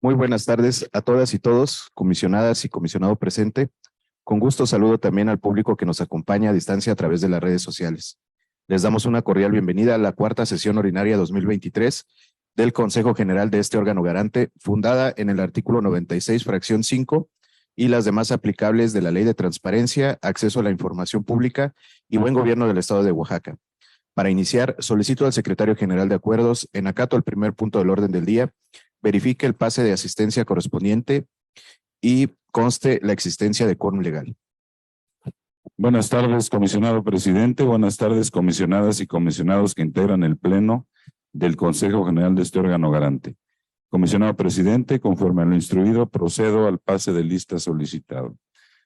Muy buenas tardes a todas y todos, comisionadas y comisionado presente. Con gusto saludo también al público que nos acompaña a distancia a través de las redes sociales. Les damos una cordial bienvenida a la cuarta sesión ordinaria 2023 del Consejo General de este órgano garante, fundada en el artículo 96, fracción 5, y las demás aplicables de la Ley de Transparencia, Acceso a la Información Pública y Buen Gobierno del Estado de Oaxaca. Para iniciar, solicito al Secretario General de Acuerdos, en acato al primer punto del orden del día, verifique el pase de asistencia correspondiente y conste la existencia de quórum legal. Buenas tardes, comisionado presidente. Buenas tardes, comisionadas y comisionados que integran el Pleno del Consejo General de este órgano garante. Comisionado presidente, conforme a lo instruido, procedo al pase de lista solicitado.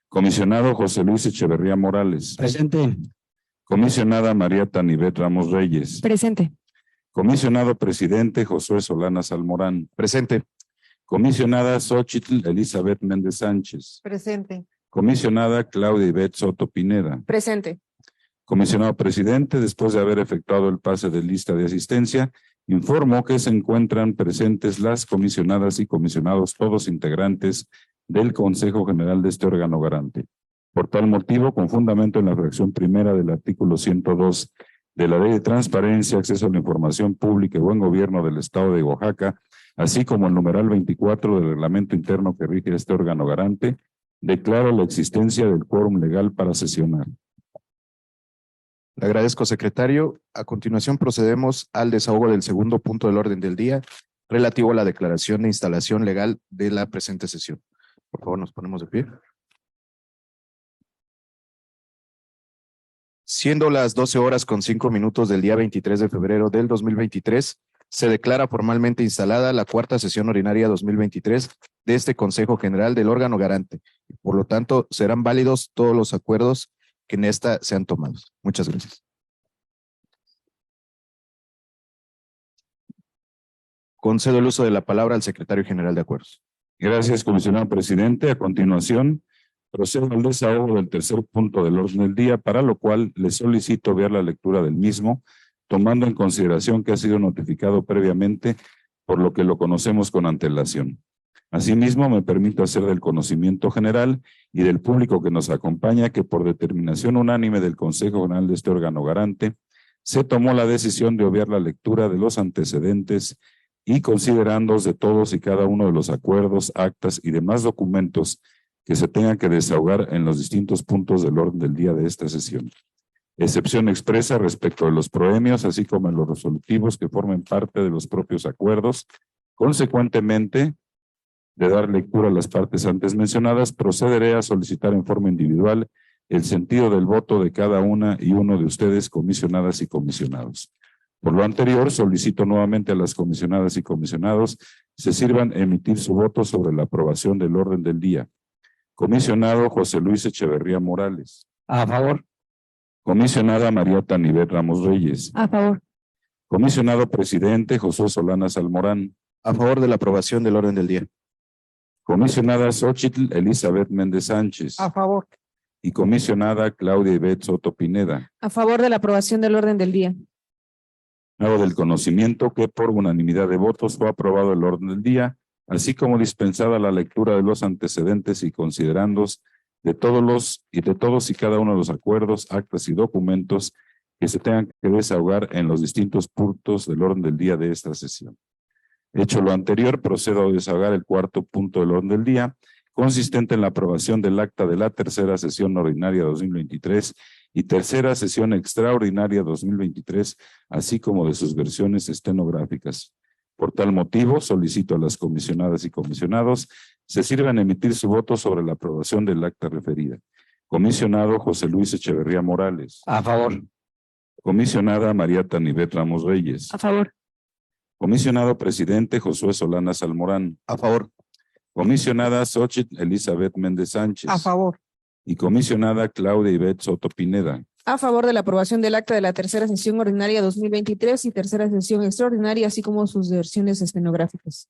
Comisionado José Luis Echeverría Morales. Presente. Comisionada María Tanibet Ramos Reyes. Presente. Comisionado presidente Josué Solanas Almorán. Presente. Comisionada Xóchitl Elizabeth Méndez Sánchez. Presente. Comisionada Claudia Ivette Soto Pineda. Presente. Comisionado presidente, después de haber efectuado el pase de lista de asistencia, informo que se encuentran presentes las comisionadas y comisionados, todos integrantes del Consejo General de este órgano garante. Por tal motivo, con fundamento en la fracción primera del artículo 102 de la Ley de Transparencia, Acceso a la Información Pública y Buen Gobierno del Estado de Oaxaca, así como el numeral 24 del reglamento interno que rige este órgano garante, declaro la existencia del quórum legal para sesionar. Le agradezco, secretario. A continuación procedemos al desahogo del segundo punto del orden del día, relativo a la declaración de instalación legal de la presente sesión. Por favor, nos ponemos de pie. Siendo las 12:05 del día 23 de febrero del 2023, se declara formalmente instalada la cuarta sesión ordinaria 2023 de este Consejo General del órgano garante. Por lo tanto, serán válidos todos los acuerdos que en esta sean tomados. Muchas gracias. Concedo el uso de la palabra al secretario general de Acuerdos. Gracias, comisionado presidente. A continuación, procedo al desahogo del tercer punto del orden del día, para lo cual le solicito ver la lectura del mismo, tomando en consideración que ha sido notificado previamente, por lo que lo conocemos con antelación. Asimismo, me permito hacer del conocimiento general y del público que nos acompaña que por determinación unánime del Consejo General de este órgano garante, se tomó la decisión de obviar la lectura de los antecedentes y considerandos de todos y cada uno de los acuerdos, actas y demás documentos que se tengan que desahogar en los distintos puntos del orden del día de esta sesión. Excepción expresa respecto de los proemios, así como en los resolutivos que formen parte de los propios acuerdos. Consecuentemente, de dar lectura a las partes antes mencionadas, procederé a solicitar en forma individual el sentido del voto de cada una y uno de ustedes, comisionadas y comisionados. Por lo anterior, solicito nuevamente a las comisionadas y comisionados se sirvan emitir su voto sobre la aprobación del orden del día. Comisionado José Luis Echeverría Morales. A favor. Comisionada María Tanibet Ramos Reyes. A favor. Comisionado presidente Josué Solanas Almorán. A favor de la aprobación del orden del día. Comisionada Xóchitl Elizabeth Méndez Sánchez. A favor. Y comisionada Claudia Ivette Soto Pineda. A favor de la aprobación del orden del día. Hago del conocimiento que por unanimidad de votos fue aprobado el orden del día, así como dispensada la lectura de los antecedentes y considerandos de todos y cada uno de los acuerdos, actas y documentos que se tengan que desahogar en los distintos puntos del orden del día de esta sesión. Hecho lo anterior, procedo a desahogar el cuarto punto del orden del día, consistente en la aprobación del acta de la tercera sesión ordinaria 2023 y tercera sesión extraordinaria 2023, así como de sus versiones estenográficas. Por tal motivo, solicito a las comisionadas y comisionados se sirvan emitir su voto sobre la aprobación del acta referida. Comisionado José Luis Echeverría Morales. A favor. Comisionada María Tanibet Ramos Reyes. A favor. Comisionado presidente Josué Solanas Almorán. A favor. Comisionada Xóchitl Elizabeth Méndez Sánchez. A favor. Y comisionada Claudia Ivette Soto Pineda. A favor de la aprobación del acta de la tercera sesión ordinaria 2023 y tercera sesión extraordinaria, así como sus versiones estenográficas.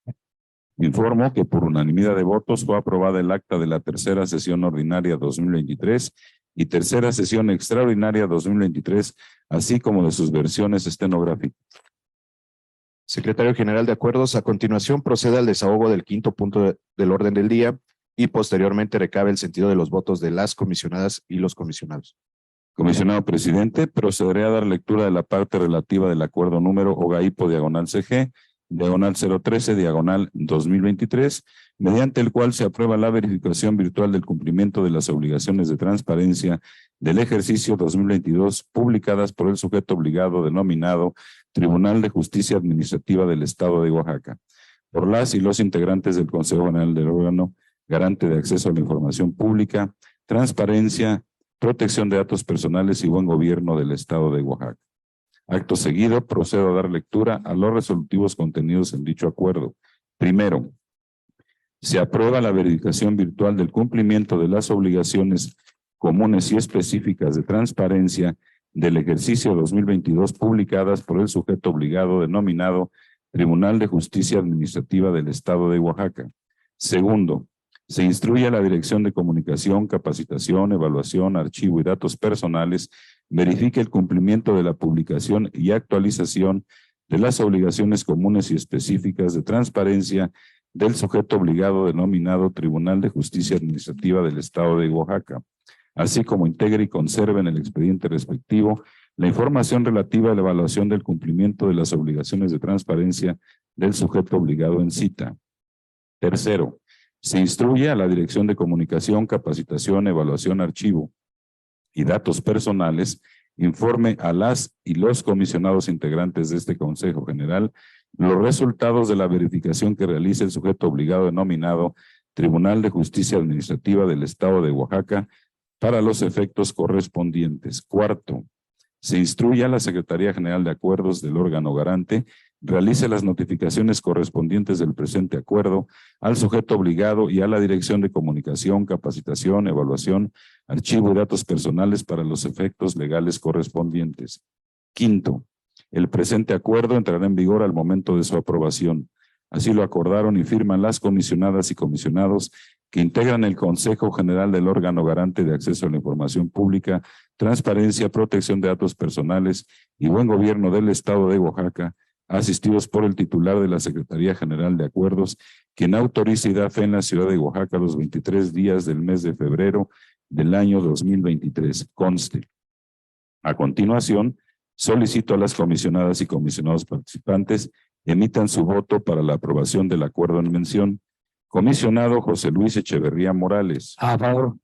Informo que por unanimidad de votos fue aprobada el acta de la tercera sesión ordinaria 2023 y tercera sesión extraordinaria 2023, así como de sus versiones estenográficas. Secretario General de Acuerdos, a continuación procede al desahogo del quinto punto del orden del día y posteriormente recabe el sentido de los votos de las comisionadas y los comisionados. Comisionado presidente, procederé a dar lectura de la parte relativa del acuerdo número OGAIPO/CG, diagonal 013, diagonal 2023, mediante el cual se aprueba la verificación virtual del cumplimiento de las obligaciones de transparencia del ejercicio 2022 publicadas por el sujeto obligado denominado Tribunal de Justicia Administrativa del Estado de Oaxaca, por las y los integrantes del Consejo General del órgano garante de acceso a la información pública, transparencia, protección de datos personales y buen gobierno del Estado de Oaxaca. Acto seguido, procedo a dar lectura a los resolutivos contenidos en dicho acuerdo. Primero, se aprueba la verificación virtual del cumplimiento de las obligaciones comunes y específicas de transparencia del ejercicio 2022 publicadas por el sujeto obligado denominado Tribunal de Justicia Administrativa del Estado de Oaxaca. Segundo, se instruye a la Dirección de Comunicación, Capacitación, Evaluación, Archivo y Datos Personales verifique el cumplimiento de la publicación y actualización de las obligaciones comunes y específicas de transparencia del sujeto obligado denominado Tribunal de Justicia Administrativa del Estado de Oaxaca, así como integre y conserve en el expediente respectivo la información relativa a la evaluación del cumplimiento de las obligaciones de transparencia del sujeto obligado en cita. Tercero, se instruye a la Dirección de Comunicación, Capacitación, Evaluación, Archivo y Datos Personales, informe a las y los comisionados integrantes de este Consejo General los resultados de la verificación que realice el sujeto obligado denominado Tribunal de Justicia Administrativa del Estado de Oaxaca para los efectos correspondientes. Cuarto, se instruye a la Secretaría General de Acuerdos del órgano garante realice las notificaciones correspondientes del presente acuerdo al sujeto obligado y a la Dirección de Comunicación, Capacitación, Evaluación, Archivo y Datos Personales para los efectos legales correspondientes. Quinto, el presente acuerdo entrará en vigor al momento de su aprobación. Así lo acordaron y firman las comisionadas y comisionados que integran el Consejo General del órgano garante de acceso a la información pública, transparencia, protección de datos personales y buen gobierno del Estado de Oaxaca, asistidos por el titular de la Secretaría General de Acuerdos, quien autoriza y da fe en la ciudad de Oaxaca los 23 días del mes de febrero del año 2023. Conste. A continuación, solicito a las comisionadas y comisionados participantes emitan su voto para la aprobación del acuerdo en mención. Comisionado José Luis Echeverría Morales. A favor.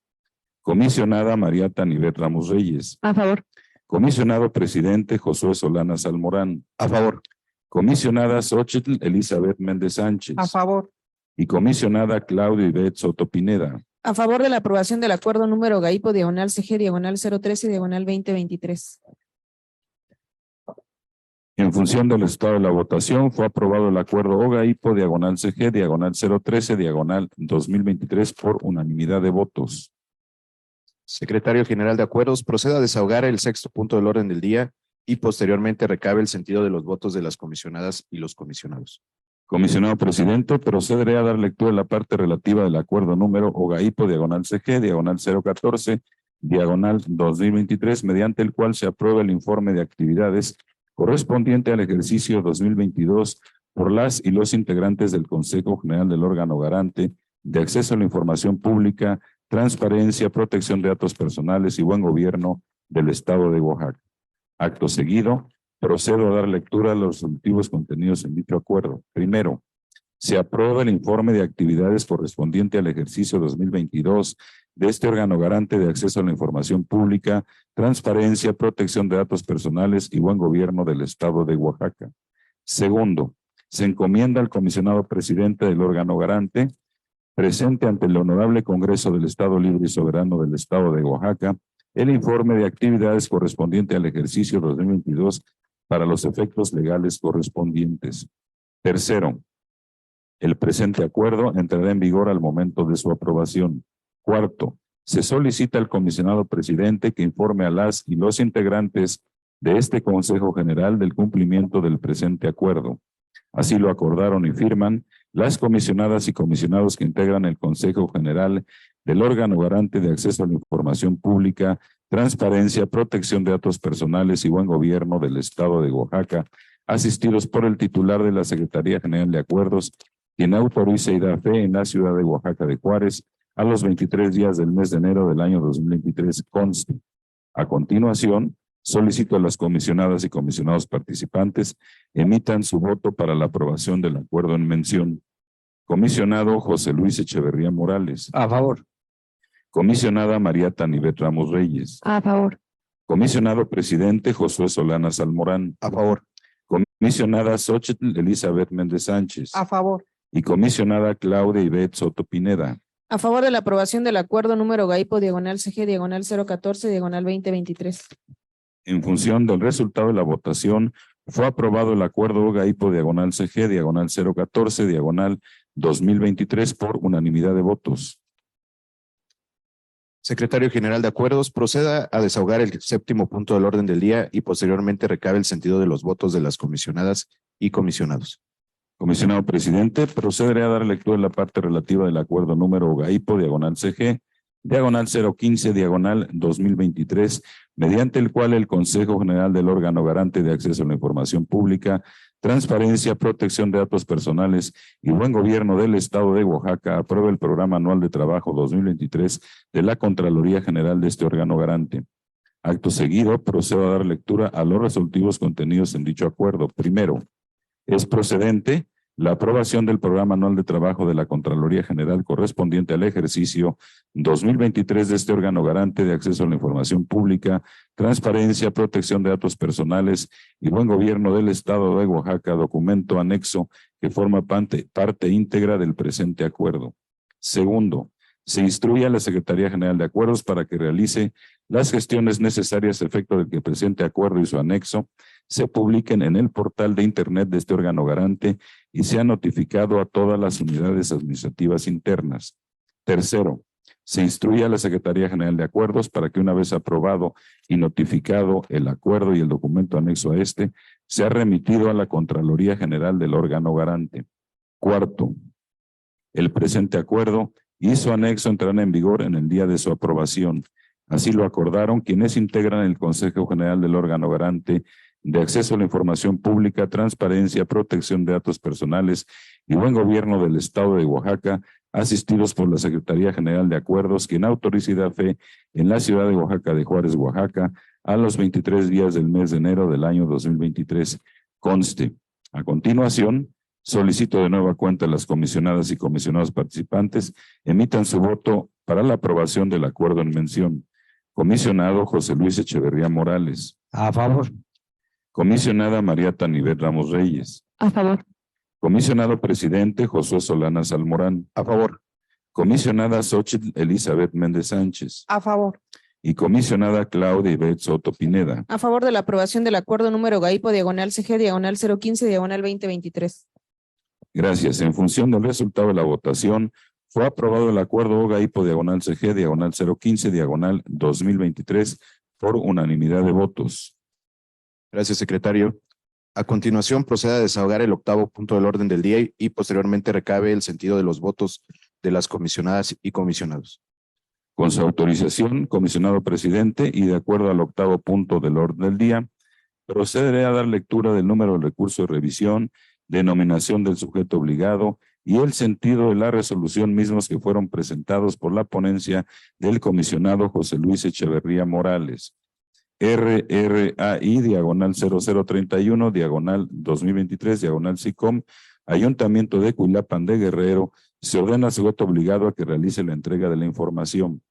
Comisionada María Tanivet Ramos Reyes. A favor. Comisionado presidente Josué Solana Salmorán. A favor. Comisionada Xochitl Elizabeth Méndez Sánchez. A favor. Y comisionada Claudia Ivette Soto Pineda. A favor de la aprobación del acuerdo número OGAIPO/CG, diagonal 013, diagonal 2023. En función del estado de la votación, fue aprobado el acuerdo OGAIPO/CG, diagonal 013, diagonal 2023 por unanimidad de votos. Secretario General de Acuerdos, proceda a desahogar el sexto punto del orden del día y posteriormente recabe el sentido de los votos de las comisionadas y los comisionados. Comisionado presidente, procederé a dar lectura de la parte relativa del acuerdo número OGAIPO/CG, diagonal 014, diagonal 2023, mediante el cual se aprueba el informe de actividades correspondiente al ejercicio 2022 por las y los integrantes del Consejo General del órgano garante de acceso a la información pública, transparencia, protección de datos personales y buen gobierno del Estado de Oaxaca. Acto seguido, procedo a dar lectura a los resolutivos contenidos en dicho acuerdo. Primero, se aprueba el informe de actividades correspondiente al ejercicio 2022 de este órgano garante de acceso a la información pública, transparencia, protección de datos personales y buen gobierno del Estado de Oaxaca. Segundo, se encomienda al comisionado presidente del órgano garante, presente ante el Honorable Congreso del Estado Libre y Soberano del Estado de Oaxaca, el informe de actividades correspondiente al ejercicio 2022 para los efectos legales correspondientes. Tercero, el presente acuerdo entrará en vigor al momento de su aprobación. Cuarto, se solicita al comisionado presidente que informe a las y los integrantes de este Consejo General del cumplimiento del presente acuerdo. Así lo acordaron y firman las comisionadas y comisionados que integran el Consejo General del órgano garante de acceso a la información pública, transparencia, protección de datos personales y buen gobierno del Estado de Oaxaca, asistidos por el titular de la Secretaría General de Acuerdos, quien autoriza y da fe en la ciudad de Oaxaca de Juárez a los 23 días del mes de enero del año 2023 conste. A continuación, solicito a las comisionadas y comisionados participantes emitan su voto para la aprobación del acuerdo en mención. Comisionado José Luis Echeverría Morales. A favor. Comisionada María Tanibet Ramos Reyes. A favor. Comisionado presidente Josué Solana Salmorán. A favor. Comisionada Xochitl Elizabeth Méndez Sánchez. A favor. Y comisionada Claudia Ivette Soto Pineda. A favor de la aprobación del acuerdo número GAIPO /CG /014/2023. En función del resultado de la votación, fue aprobado el acuerdo GAIPO /CG /014/2023 por unanimidad de votos. Secretario General de Acuerdos, proceda a desahogar el séptimo punto del orden del día y posteriormente recabe el sentido de los votos de las comisionadas y comisionados. Comisionado presidente, procederé a dar lectura de la parte relativa del acuerdo número GAIPO /CG /015/2023, mediante el cual el Consejo General del órgano garante de acceso a la información pública, transparencia, protección de datos personales y buen gobierno del Estado de Oaxaca aprueba el Programa Anual de Trabajo 2023 de la Contraloría General de este órgano garante. Acto seguido, procedo a dar lectura a los resolutivos contenidos en dicho acuerdo. Primero, es procedente la aprobación del Programa Anual de Trabajo de la Contraloría General correspondiente al ejercicio 2023 de este órgano garante de acceso a la información pública, transparencia, protección de datos personales y buen gobierno del Estado de Oaxaca, documento anexo que forma parte íntegra del presente acuerdo. Segundo, se instruye a la Secretaría General de Acuerdos para que realice las gestiones necesarias a efecto de que el presente acuerdo y su anexo se publiquen en el portal de Internet de este órgano garante y sea notificado a todas las unidades administrativas internas. Tercero, se instruye a la Secretaría General de Acuerdos para que una vez aprobado y notificado el acuerdo y el documento anexo a este, sea remitido a la Contraloría General del órgano garante. Cuarto, el presente acuerdo y su anexo entrarán en vigor en el día de su aprobación. Así lo acordaron quienes integran el Consejo General del órgano garante de acceso a la información pública, transparencia, protección de datos personales y buen gobierno del Estado de Oaxaca, asistidos por la Secretaría General de Acuerdos, quien autoriza y da fe en la ciudad de Oaxaca de Juárez, Oaxaca, a los 23 días del mes de enero del año 2023. Conste. A continuación, solicito de nueva cuenta a las comisionadas y comisionados participantes emitan su voto para la aprobación del acuerdo en mención. Comisionado José Luis Echeverría Morales. A favor. Comisionada María Tanibet Ramos Reyes. A favor. Comisionado presidente Josué Solana Salmorán. A favor. Comisionada Xochitl Elizabeth Méndez Sánchez. A favor. Y comisionada Claudia Ivette Soto Pineda. A favor de la aprobación del acuerdo número GAIPO /CG /015/2023. Gracias. En función del resultado de la votación, fue aprobado el acuerdo GAIPO /CG /015/2023 por unanimidad de votos. Gracias, secretario. A continuación, proceda a desahogar el octavo punto del orden del día y posteriormente recabe el sentido de los votos de las comisionadas y comisionados. Con su autorización, comisionado presidente, y de acuerdo al octavo punto del orden del día, procederé a dar lectura del número de recurso de revisión, denominación del sujeto obligado y el sentido de la resolución mismos que fueron presentados por la ponencia del comisionado José Luis Echeverría Morales. RRAI/0031/2023/SICOM, Ayuntamiento de Cuilapan de Guerrero, se ordena al sujeto obligado a que realice la entrega de la información.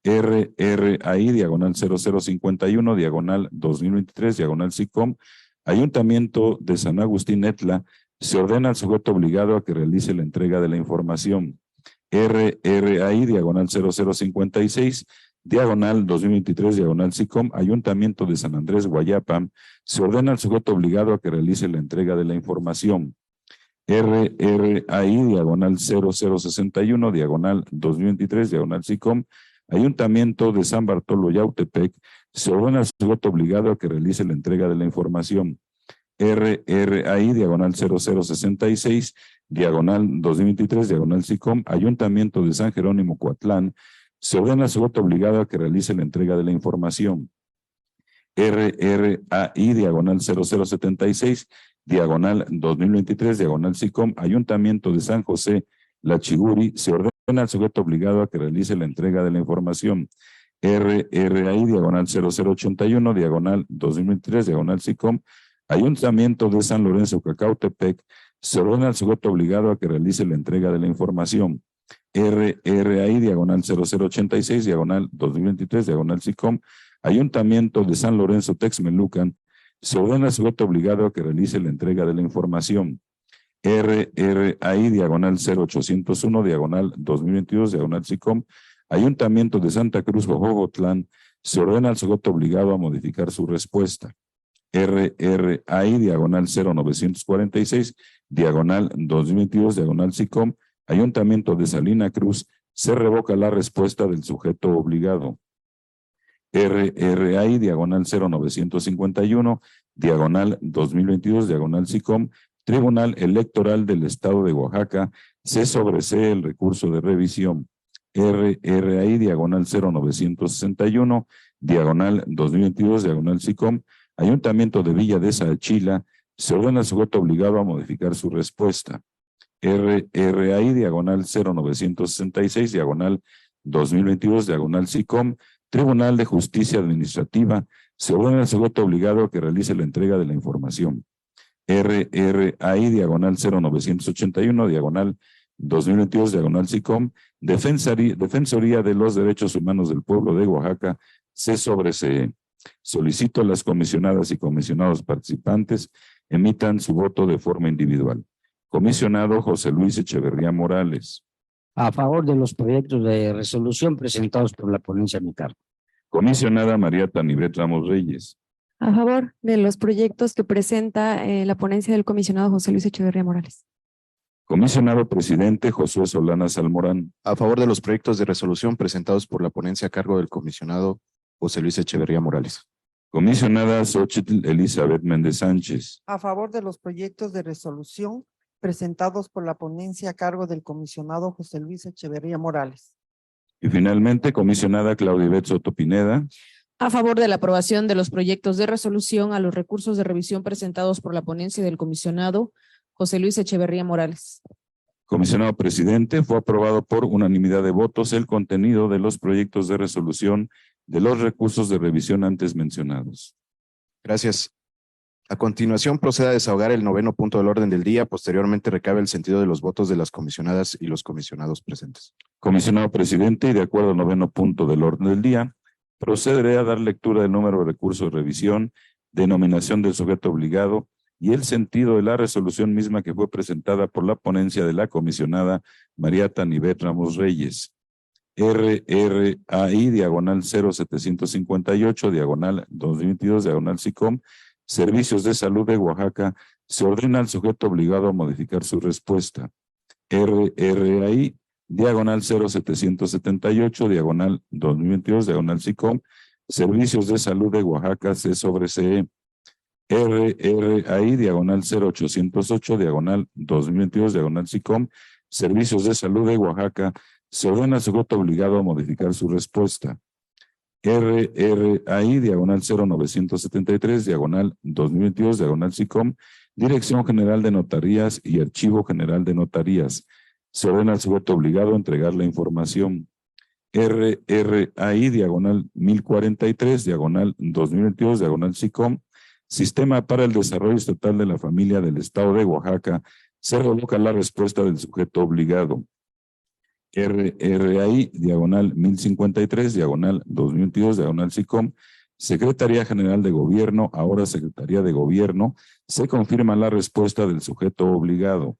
RRAI/0051/2023/SICOM, Ayuntamiento de San Agustín Etla, se ordena al sujeto obligado a que realice la entrega de la información. RRAI/0056/2023/SICOM, Ayuntamiento de San Andrés Guayapam, se ordena al sujeto obligado a que realice la entrega de la información. RRAI/0061/2023/SICOM, Ayuntamiento de San Bartolo Yautepec, se ordena al sujeto obligado a que realice la entrega de la información. RRAI/0066/2023/SICOM, Ayuntamiento de San Jerónimo Coatlán, se ordena al sujeto obligado a que realice la entrega de la información. RRAI/0076 diagonal 2023, diagonal SICOM, Ayuntamiento de San José, La Chiguri, se ordena al sujeto obligado a que realice la entrega de la información. RRAI, diagonal 0081, diagonal 2023, diagonal SICOM, Ayuntamiento de San Lorenzo, Cacautepec, se ordena al sujeto obligado a que realice la entrega de la información. RRAI, diagonal 0086, diagonal 2023, diagonal SICOM, Ayuntamiento de San Lorenzo, Texmelucan, se ordena al sujeto obligado a que realice la entrega de la información. RRAI, diagonal 0801, diagonal 2022, diagonal SICOM, Ayuntamiento de Santa Cruz, Jojocotlán, se ordena al sujeto obligado a modificar su respuesta. RRAI, diagonal 0946, diagonal 2022, diagonal SICOM, Ayuntamiento de Salina Cruz, se revoca la respuesta del sujeto obligado. RRAI, diagonal 0951, diagonal 2022, diagonal SICOM, Tribunal Electoral del Estado de Oaxaca, se sobresee el recurso de revisión. RRAI, diagonal 0961, diagonal 2022, diagonal SICOM, Ayuntamiento de Villa de Saachila, se ordena al sujeto obligado a modificar su respuesta. RRAI, diagonal 0966, diagonal 2022, diagonal SICOM, Tribunal de Justicia Administrativa, se ordena al sujeto obligado a que realice la entrega de la información. RRAI, diagonal 0981, diagonal 2022, diagonal SICOM, Defensoría de los Derechos Humanos del Pueblo de Oaxaca, se sobresee. Solicito a las comisionadas y comisionados participantes emitan su voto de forma individual. Comisionado José Luis Echeverría Morales. A favor de los proyectos de resolución presentados por la ponencia a mi cargo. Comisionada María Tanibet Ramos Reyes. A favor de los proyectos que presenta la ponencia del comisionado José Luis Echeverría Morales. Comisionado Presidente Josué Solana Salmorán. A favor de los proyectos de resolución presentados por la ponencia a cargo del comisionado José Luis Echeverría Morales. Comisionada Xochitl Elizabeth Méndez Sánchez. A favor de los proyectos de resolución presentados por la ponencia a cargo del comisionado José Luis Echeverría Morales. Y finalmente, comisionada Claudia Ivette Soto Pineda. A favor de la aprobación de los proyectos de resolución a los recursos de revisión presentados por la ponencia del comisionado José Luis Echeverría Morales. Comisionado Presidente, fue aprobado por unanimidad de votos el contenido de los proyectos de resolución de los recursos de revisión antes mencionados. Gracias. A continuación, proceda a desahogar el 9º punto del orden del día. Posteriormente, recabe el sentido de los votos de las comisionadas y los comisionados presentes. Comisionado Presidente, y de acuerdo al 9º punto del orden del día, procederé a dar lectura del número de recursos de revisión, denominación del sujeto obligado y el sentido de la resolución misma que fue presentada por la ponencia de la comisionada María Tanibet Ramos Reyes. RRAI, diagonal 0758, diagonal 2022, diagonal SICOM, Servicios de Salud de Oaxaca, se ordena al sujeto obligado a modificar su respuesta. RRAI, diagonal 0778, diagonal 2022, diagonal SICOM, Servicios de Salud de Oaxaca, se sobresee. RRAI, diagonal 0808, diagonal 2022, diagonal SICOM, Servicios de Salud de Oaxaca, se ordena al sujeto obligado a modificar su respuesta. RRAI, diagonal 0973, diagonal 2022, diagonal SICOM, Dirección General de Notarías y Archivo General de Notarías. Se ordena al sujeto obligado a entregar la información. RRAI, diagonal 1043, diagonal 2022, diagonal SICOM, Sistema para el Desarrollo Estatal de la Familia del Estado de Oaxaca. Se revoca la respuesta del sujeto obligado. RRAI, diagonal 1053, diagonal 2022, diagonal SICOM, Secretaría General de Gobierno, ahora Secretaría de Gobierno, se confirma la respuesta del sujeto obligado.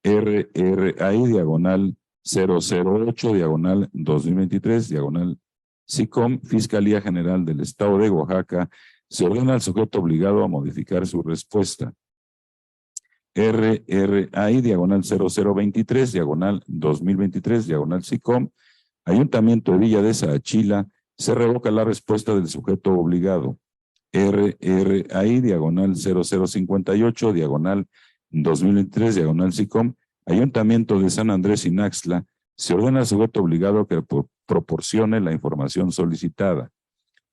RRAI, diagonal 008, diagonal 2023, diagonal SICOM, Fiscalía General del Estado de Oaxaca, se ordena al sujeto obligado a modificar su respuesta. RRAI, diagonal 0023, diagonal 2023, diagonal SICOM, Ayuntamiento de Villa de Saachila, se revoca la respuesta del sujeto obligado. RRAI, diagonal 0058, diagonal 2023, diagonal SICOM, Ayuntamiento de San Andrés Inaxtla, se ordena al sujeto obligado que proporcione la información solicitada.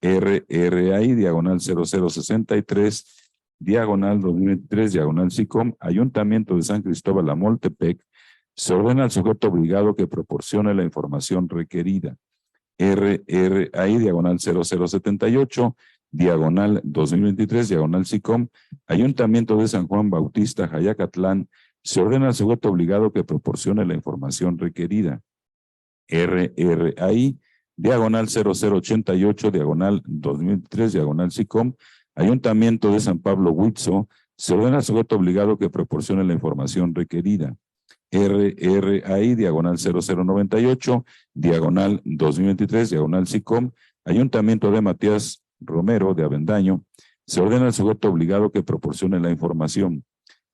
RRAI, diagonal 0063, diagonal 2023, diagonal SICOM, Ayuntamiento de San Cristóbal Amoltepec, se ordena al sujeto obligado que proporcione la información requerida. RRAI, diagonal 0078, diagonal 2023, diagonal SICOM, Ayuntamiento de San Juan Bautista, Jayacatlán, se ordena al sujeto obligado que proporcione la información requerida. RRAI, diagonal 0088, diagonal 2003, diagonal SICOM, Ayuntamiento de San Pablo Huitzo, se ordena al sujeto obligado que proporcione la información requerida. RRAI, diagonal 0098, diagonal 2023, diagonal SICOM, Ayuntamiento de Matías Romero de Avendaño, se ordena al sujeto obligado que proporcione la información.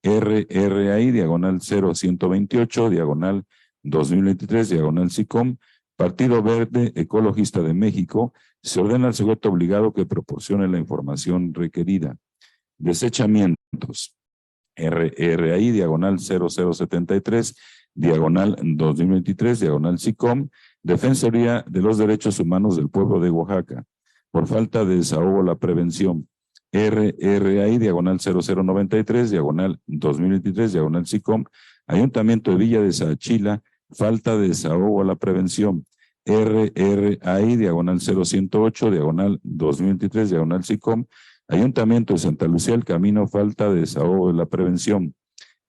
RRAI, diagonal 0128, diagonal 2023, diagonal SICOM, Partido Verde Ecologista de México, se ordena al sujeto obligado que proporcione la información requerida. Desechamientos. RRAI, diagonal 0073, diagonal 2023, diagonal SICOM, Defensoría de los Derechos Humanos del Pueblo de Oaxaca, por falta de desahogo la prevención. RRAI, diagonal 0093, diagonal 2023, diagonal SICOM, Ayuntamiento de Villa de Saachila, falta de desahogo a la prevención. RRAI, diagonal 0108, diagonal 2023, diagonal SICOM, Ayuntamiento de Santa Lucía el Camino, falta de desahogo de la prevención.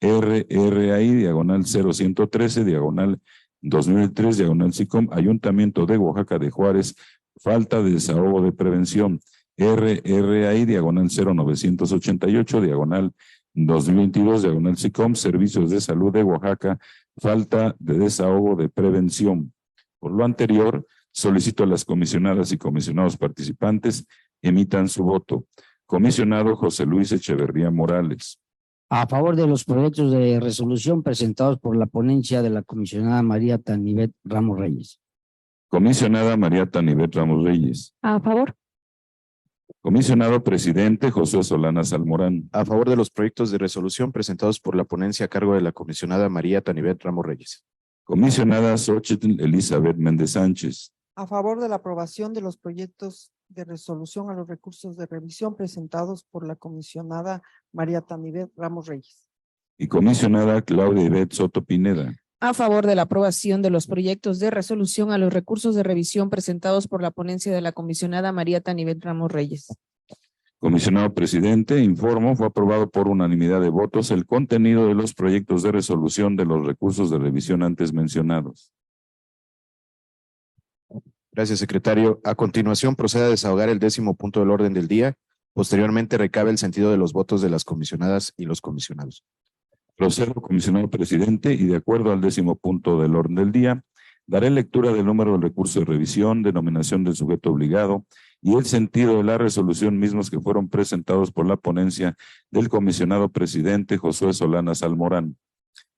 RRAI, diagonal 0113, diagonal 2003, diagonal SICOM, Ayuntamiento de Oaxaca de Juárez, falta de desahogo de prevención. RRAI, diagonal 0988, diagonal 2022, diagonal SICOM, Servicios de Salud de Oaxaca, falta de desahogo de prevención. Por lo anterior, solicito a las comisionadas y comisionados participantes emitan su voto. Comisionado José Luis Echeverría Morales. A favor de los proyectos de resolución presentados por la ponencia de la comisionada María Tanivet Ramos Reyes. Comisionada María Tanivet Ramos Reyes. A favor. Comisionado presidente José Solanas Almorán. A favor de los proyectos de resolución presentados por la ponencia a cargo de la comisionada María Tanivet Ramos Reyes. Comisionada Xochitl Elizabeth Méndez Sánchez. A favor de la aprobación de los proyectos de resolución a los recursos de revisión presentados por la comisionada María Tanivet Ramos Reyes. Y comisionada Claudia Ivette Soto Pineda. A favor de la aprobación de los proyectos de resolución a los recursos de revisión presentados por la ponencia de la comisionada María Tanivet Ramos Reyes. Comisionado presidente, informo, fue aprobado por unanimidad de votos el contenido de los proyectos de resolución de los recursos de revisión antes mencionados. Gracias, secretario. A continuación, proceda a desahogar el 10º punto del orden del día. Posteriormente, recabe el sentido de los votos de las comisionadas y los comisionados. Procedo, comisionado presidente, y de acuerdo al 10º punto del orden del día, daré lectura del número del recurso de revisión, denominación del sujeto obligado y el sentido de la resolución mismos que fueron presentados por la ponencia del comisionado presidente Josué Solanas Almorán.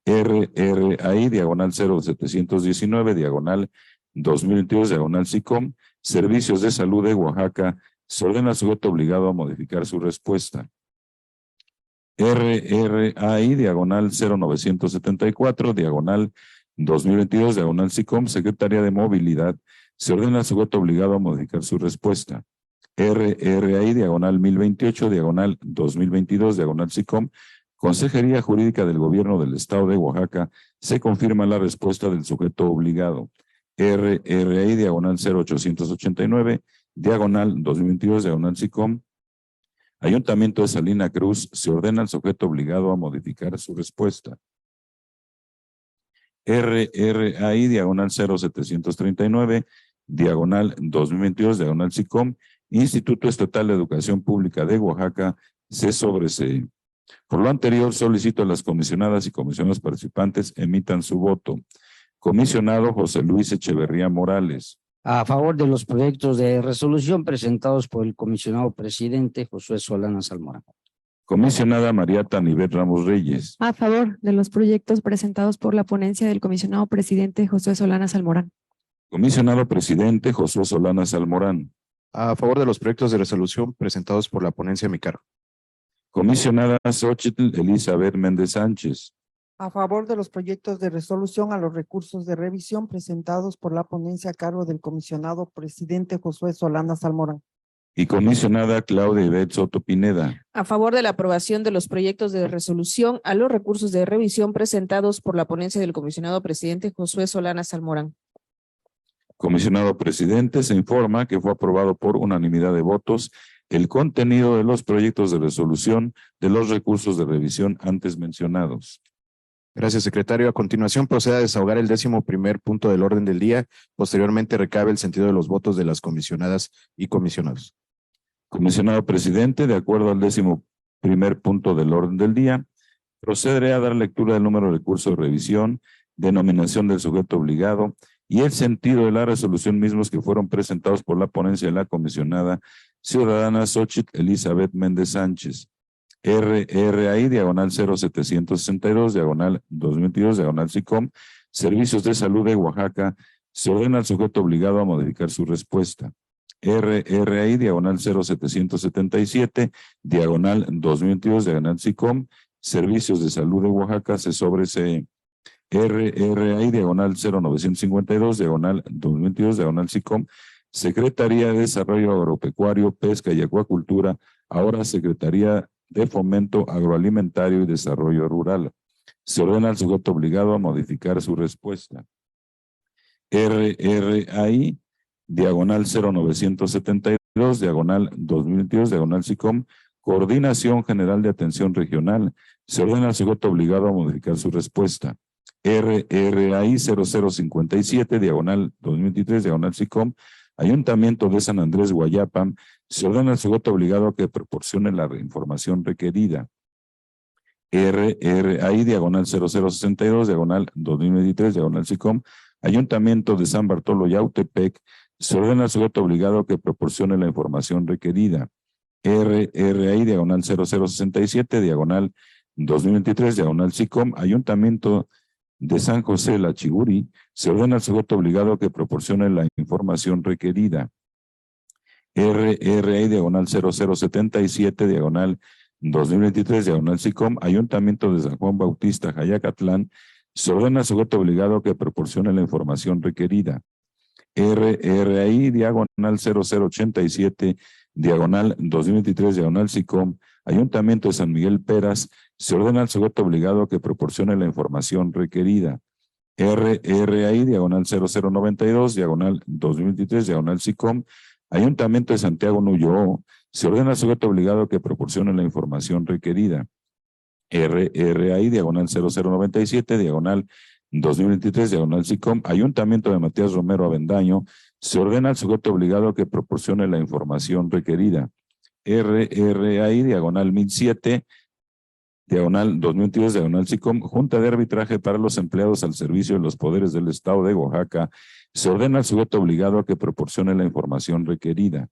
RRAI, diagonal 0719, diagonal 2022, diagonal SICOM, Servicios de Salud de Oaxaca, se ordena al sujeto obligado a modificar su respuesta. RRAI, diagonal 0974, diagonal 2022, diagonal SICOM, Secretaría de Movilidad, se ordena al sujeto obligado a modificar su respuesta. RRAI, diagonal 1028, diagonal 2022, diagonal SICOM, Consejería Jurídica del Gobierno del Estado de Oaxaca, se confirma la respuesta del sujeto obligado. RRAI, diagonal 0889, diagonal 2022, diagonal SICOM, Ayuntamiento de Salina Cruz, se ordena al sujeto obligado a modificar su respuesta. RRAI, diagonal 0739, diagonal 2022, diagonal SICOM, Instituto Estatal de Educación Pública de Oaxaca, se sobresee. Por lo anterior, solicito a las comisionadas y comisionados participantes emitan su voto. Comisionado José Luis Echeverría Morales. A favor de los proyectos de resolución presentados por el comisionado presidente Josué Solanas Almorán. Comisionada María Tanivet Ramos Reyes. A favor de los proyectos presentados por la ponencia del comisionado presidente Josué Solanas Almorán. Comisionado presidente Josué Solanas Almorán. A favor de los proyectos de resolución presentados por la ponencia a mi cargo. Comisionada Xochitl Elizabeth Méndez Sánchez. A favor de los proyectos de resolución a los recursos de revisión presentados por la ponencia a cargo del comisionado presidente Josué Solanas Almorán. y comisionada Claudia Ivette Soto Pineda. A favor de la aprobación de los proyectos de resolución a los recursos de revisión presentados por la ponencia del comisionado presidente Josué Solana Salmorán. Comisionado presidente, se informa que fue aprobado por unanimidad de votos el contenido de los proyectos de resolución de los recursos de revisión antes mencionados. Gracias, secretario. A continuación, proceda a desahogar el 11º punto del orden del día. Posteriormente, recabe el sentido de los votos de las comisionadas y comisionados. Comisionado presidente, de acuerdo al 11º punto del orden del día, procederé a dar lectura del número de recursos de revisión, denominación del sujeto obligado y el sentido de la resolución mismos que fueron presentados por la ponencia de la comisionada ciudadana Xochitl Elizabeth Méndez Sánchez. RRAI, diagonal 0762, diagonal 2022, diagonal SICOM, Servicios de Salud de Oaxaca, se ordena al sujeto obligado a modificar su respuesta. RRAI, diagonal 0777, diagonal 2022, diagonal SICOM, Servicios de Salud de Oaxaca, se sobresee. RRAI, diagonal 0952, diagonal 2022, diagonal SICOM, Secretaría de Desarrollo Agropecuario, Pesca y Acuacultura, ahora Secretaría de Fomento Agroalimentario y Desarrollo Rural. Se ordena al sujeto obligado a modificar su respuesta. RRAI, diagonal 0972, diagonal 2022, diagonal SICOM, Coordinación General de Atención Regional. Se ordena al sujeto obligado a modificar su respuesta. RRAI 0057, diagonal 2023, diagonal SICOM, Ayuntamiento de San Andrés Guayapam, se ordena al sujeto obligado a que proporcione la información requerida. RRAI, diagonal 0062, diagonal 2023, diagonal SICOM, Ayuntamiento de San Bartolo Yautepec, se ordena al sujeto obligado a que proporcione la información requerida. RRAI, diagonal 0067, diagonal 2023, diagonal SICOM, Ayuntamiento de San José La Chiguri, se ordena al sujeto obligado a que proporcione la información requerida. RRAI, diagonal 0077, diagonal 2023, diagonal SICOM, Ayuntamiento de San Juan Bautista, Jayacatlán, se ordena al sujeto obligado a que proporcione la información requerida. RRAI, diagonal 0087, diagonal 2023, diagonal SICOM, Ayuntamiento de San Miguel Peras, se ordena al sujeto obligado a que proporcione la información requerida. RRAI, diagonal 0092, diagonal 2023, diagonal SICOM, Ayuntamiento de Santiago Nuyó, se ordena al sujeto obligado a que proporcione la información requerida. RRAI, diagonal 0097, diagonal 2023, diagonal SICOM, Ayuntamiento de Matías Romero Avendaño, se ordena al sujeto obligado a que proporcione la información requerida. RRAI, diagonal 1007, diagonal 2022, diagonal SICOM, Junta de Arbitraje para los Empleados al Servicio de los Poderes del Estado de Oaxaca, se ordena al sujeto obligado a que proporcione la información requerida.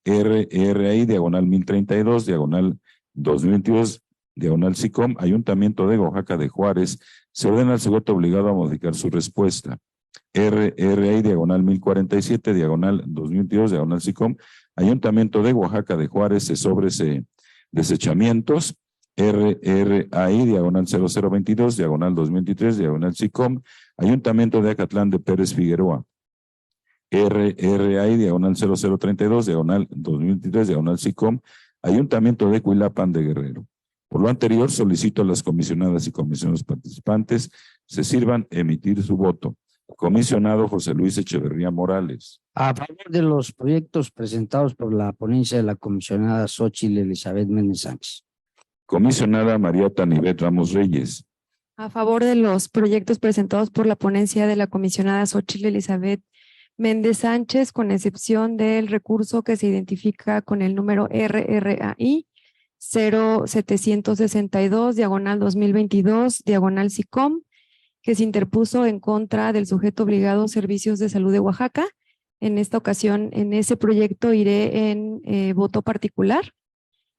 RRAI, diagonal 1032, diagonal 2022, diagonal SICOM, Ayuntamiento de Oaxaca de Juárez, se ordena al sujeto obligado a modificar su respuesta. RRAI, diagonal 1047, diagonal 2022, diagonal SICOM, Ayuntamiento de Oaxaca de Juárez, se sobresee. Desechamientos. RRAI, diagonal 0022, diagonal 2023, diagonal SICOM, Ayuntamiento de Acatlán de Pérez Figueroa. RRAI, diagonal 0032, diagonal 2023, diagonal SICOM, Ayuntamiento de Cuilapan de Guerrero. Por lo anterior, solicito a las comisionadas y comisionados participantes se sirvan emitir su voto. Comisionado José Luis Echeverría Morales. A favor de los proyectos presentados por la ponencia de la comisionada Xochitl Elizabeth Méndez Sánchez. Comisionada María Tanibet Ramos Reyes. A favor de los proyectos presentados por la ponencia de la comisionada Xochitl Elizabeth Méndez Sánchez, con excepción del recurso que se identifica con el número RRAI 0762, diagonal 2022, diagonal SICOM, que se interpuso en contra del sujeto obligado Servicios de Salud de Oaxaca. En esta ocasión, en ese proyecto iré en voto particular.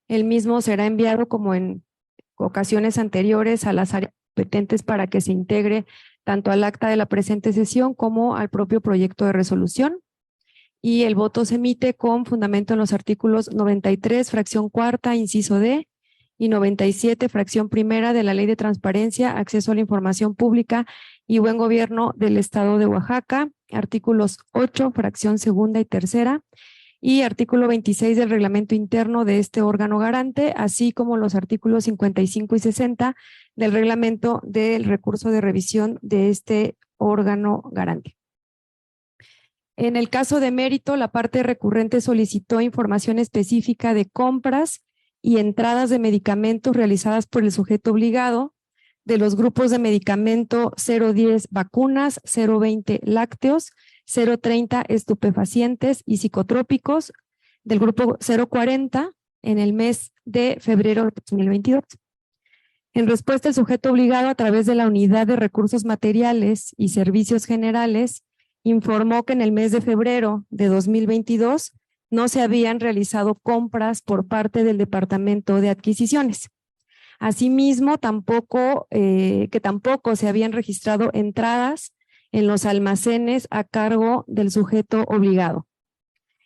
El mismo será enviado, como en ocasiones anteriores, a las áreas competentes para que se integre tanto al acta de la presente sesión como al propio proyecto de resolución. Y el voto se emite con fundamento en los artículos 93, fracción cuarta, inciso D, y 97, fracción primera de la Ley de Transparencia, Acceso a la Información Pública y Buen Gobierno del Estado de Oaxaca, artículos 8, fracción segunda y tercera, y artículo 26 del reglamento interno de este órgano garante, así como los artículos 55 y 60 del reglamento del recurso de revisión de este órgano garante. En el caso de mérito, la parte recurrente solicitó información específica de compras y entradas de medicamentos realizadas por el sujeto obligado, de los grupos de medicamento 010 vacunas, 020 lácteos, 030 estupefacientes y psicotrópicos, del grupo 040 en el mes de febrero de 2022. En respuesta, el sujeto obligado, a través de la Unidad de Recursos Materiales y Servicios Generales, informó que en el mes de febrero de 2022 no se habían realizado compras por parte del Departamento de Adquisiciones. Asimismo, tampoco se habían registrado entradas en los almacenes a cargo del sujeto obligado.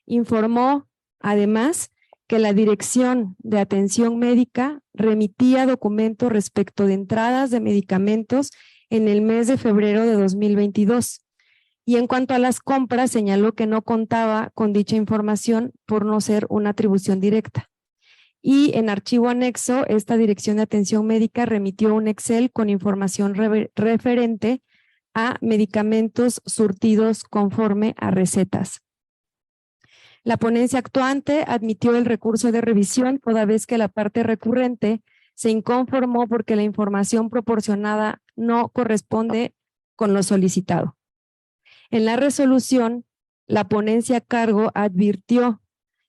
Informó, además, que la Dirección de Atención Médica remitía documentos respecto de entradas de medicamentos en el mes de febrero de 2022. Y en cuanto a las compras, señaló que no contaba con dicha información por no ser una atribución directa. Y en archivo anexo, esta Dirección de Atención Médica remitió un Excel con información referente a medicamentos surtidos conforme a recetas. La ponencia actuante admitió el recurso de revisión toda vez que la parte recurrente se inconformó porque la información proporcionada no corresponde con lo solicitado. En la resolución, la ponencia a cargo advirtió,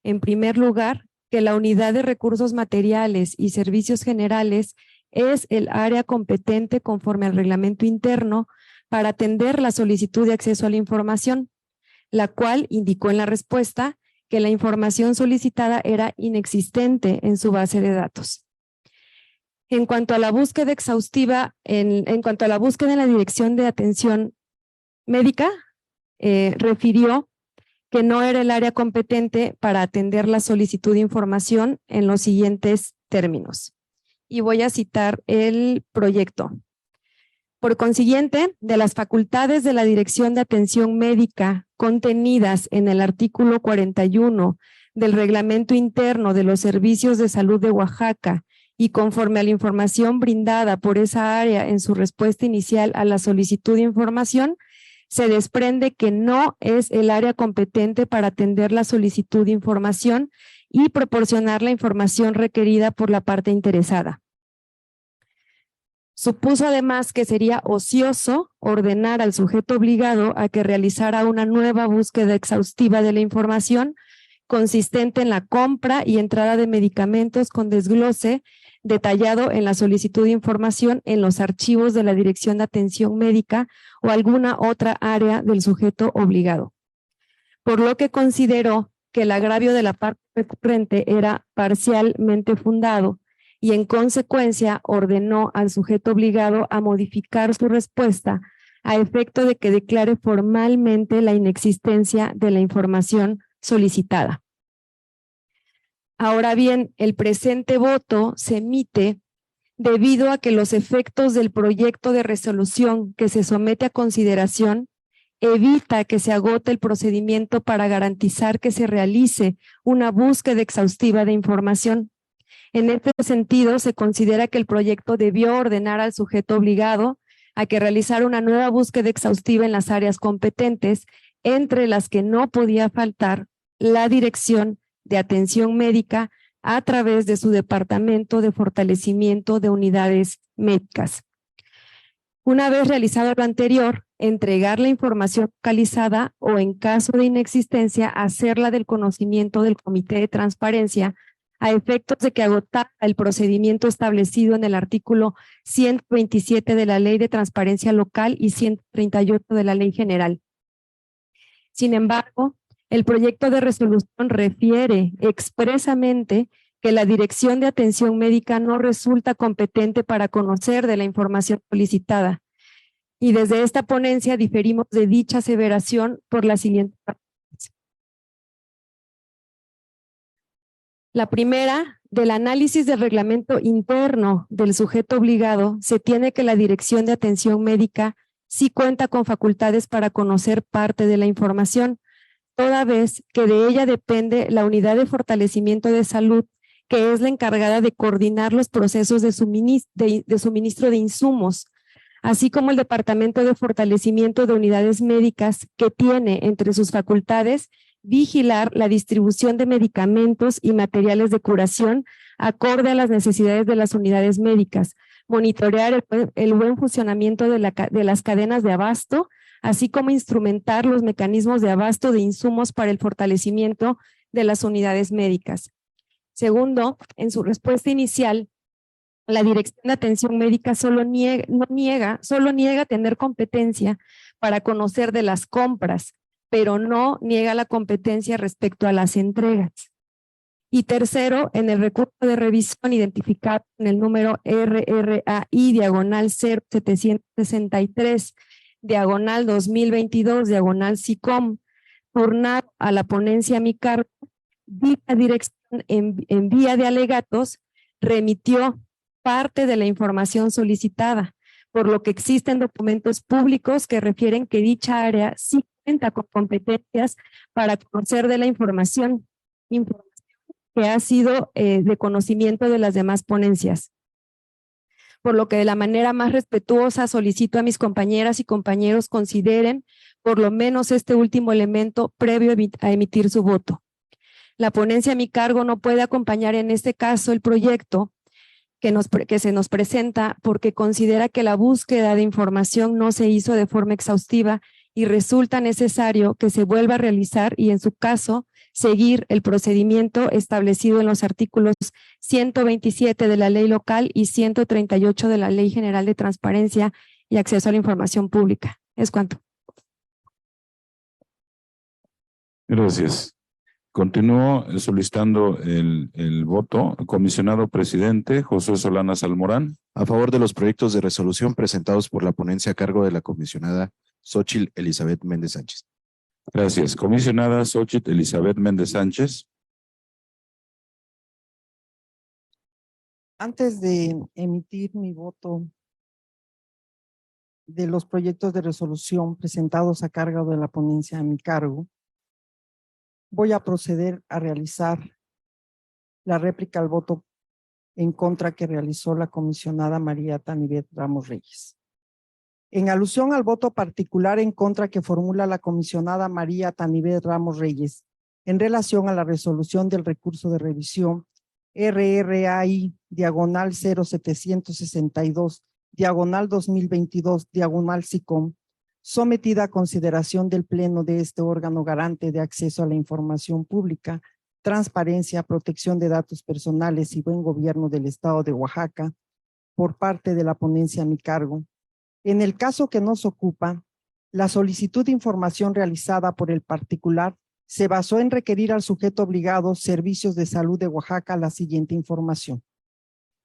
en primer lugar, que la Unidad de Recursos Materiales y Servicios Generales es el área competente conforme al reglamento interno para atender la solicitud de acceso a la información, la cual indicó en la respuesta que la información solicitada era inexistente en su base de datos. En cuanto a la búsqueda exhaustiva, en cuanto a la búsqueda en la Dirección de Atención Médica, refirió que no era el área competente para atender la solicitud de información en los siguientes términos. Y voy a citar el proyecto. Por consiguiente, de las facultades de la Dirección de Atención Médica contenidas en el artículo 41 del Reglamento Interno de los Servicios de Salud de Oaxaca y conforme a la información brindada por esa área en su respuesta inicial a la solicitud de información, se desprende que no es el área competente para atender la solicitud de información y proporcionar la información requerida por la parte interesada. Supuso además que sería ocioso ordenar al sujeto obligado a que realizara una nueva búsqueda exhaustiva de la información consistente en la compra y entrada de medicamentos con desglose detallado en la solicitud de información en los archivos de la Dirección de Atención Médica o alguna otra área del sujeto obligado. Por lo que consideró que el agravio de la parte recurrente era parcialmente fundado y en consecuencia ordenó al sujeto obligado a modificar su respuesta a efecto de que declare formalmente la inexistencia de la información solicitada. Ahora bien, el presente voto se emite debido a que los efectos del proyecto de resolución que se somete a consideración evita que se agote el procedimiento para garantizar que se realice una búsqueda exhaustiva de información. En este sentido, se considera que el proyecto debió ordenar al sujeto obligado a que realizara una nueva búsqueda exhaustiva en las áreas competentes, entre las que no podía faltar la Dirección de Atención Médica a través de su Departamento de Fortalecimiento de Unidades Médicas. Una vez realizado lo anterior, entregar la información localizada o, en caso de inexistencia, hacerla del conocimiento del Comité de Transparencia a efectos de que agotara el procedimiento establecido en el artículo 127 de la Ley de Transparencia Local y 138 de la Ley General. Sin embargo, el proyecto de resolución refiere expresamente que la Dirección de Atención Médica no resulta competente para conocer de la información solicitada. Y desde esta ponencia diferimos de dicha aseveración por la siguiente razones. La primera, del análisis del reglamento interno del sujeto obligado, se tiene que la Dirección de Atención Médica sí cuenta con facultades para conocer parte de la información, toda vez que de ella depende la Unidad de Fortalecimiento de Salud, que es la encargada de coordinar los procesos de suministro de insumos, así como el Departamento de Fortalecimiento de Unidades Médicas, que tiene entre sus facultades vigilar la distribución de medicamentos y materiales de curación acorde a las necesidades de las unidades médicas, monitorear el buen funcionamiento de las cadenas de abasto, así como instrumentar los mecanismos de abasto de insumos para el fortalecimiento de las unidades médicas. Segundo, en su respuesta inicial, la Dirección de Atención Médica solo niega tener competencia para conocer de las compras, pero no niega la competencia respecto a las entregas. Y tercero, en el recurso de revisión identificado en el número RRAI/0763, /2022, turnado a la ponencia a mi cargo, dicha dirección en vía de alegatos remitió parte de la información solicitada, por lo que existen documentos públicos que refieren que dicha área sí cuenta con competencias para conocer de la información que ha sido de conocimiento de las demás ponencias. Por lo que de la manera más respetuosa solicito a mis compañeras y compañeros consideren por lo menos este último elemento previo a emitir su voto. La ponencia a mi cargo no puede acompañar en este caso el proyecto que se nos presenta porque considera que la búsqueda de información no se hizo de forma exhaustiva y resulta necesario que se vuelva a realizar y en su caso seguir el procedimiento establecido en los artículos 127 de la Ley Local y 138 de la Ley General de Transparencia y Acceso a la Información Pública. Es cuanto. Gracias. Continúo solicitando el voto. Comisionado presidente José Solanas Almorán. A favor de los proyectos de resolución presentados por la ponencia a cargo de la comisionada Xóchitl Elizabeth Méndez Sánchez. Gracias. Comisionada Xóchitl Elizabeth Méndez Sánchez. Antes de emitir mi voto de los proyectos de resolución presentados a cargo de la ponencia a mi cargo, voy a proceder a realizar la réplica al voto en contra que realizó la comisionada María Tanibet Ramos Reyes. En alusión al voto particular en contra que formula la comisionada María Tanibet Ramos Reyes en relación a la resolución del recurso de revisión RRAI/0762/2022/SICOM, sometida a consideración del Pleno de este órgano garante de acceso a la información pública, transparencia, protección de datos personales y buen gobierno del Estado de Oaxaca, por parte de la ponencia a mi cargo. En el caso que nos ocupa, la solicitud de información realizada por el particular se basó en requerir al sujeto obligado Servicios de Salud de Oaxaca la siguiente información: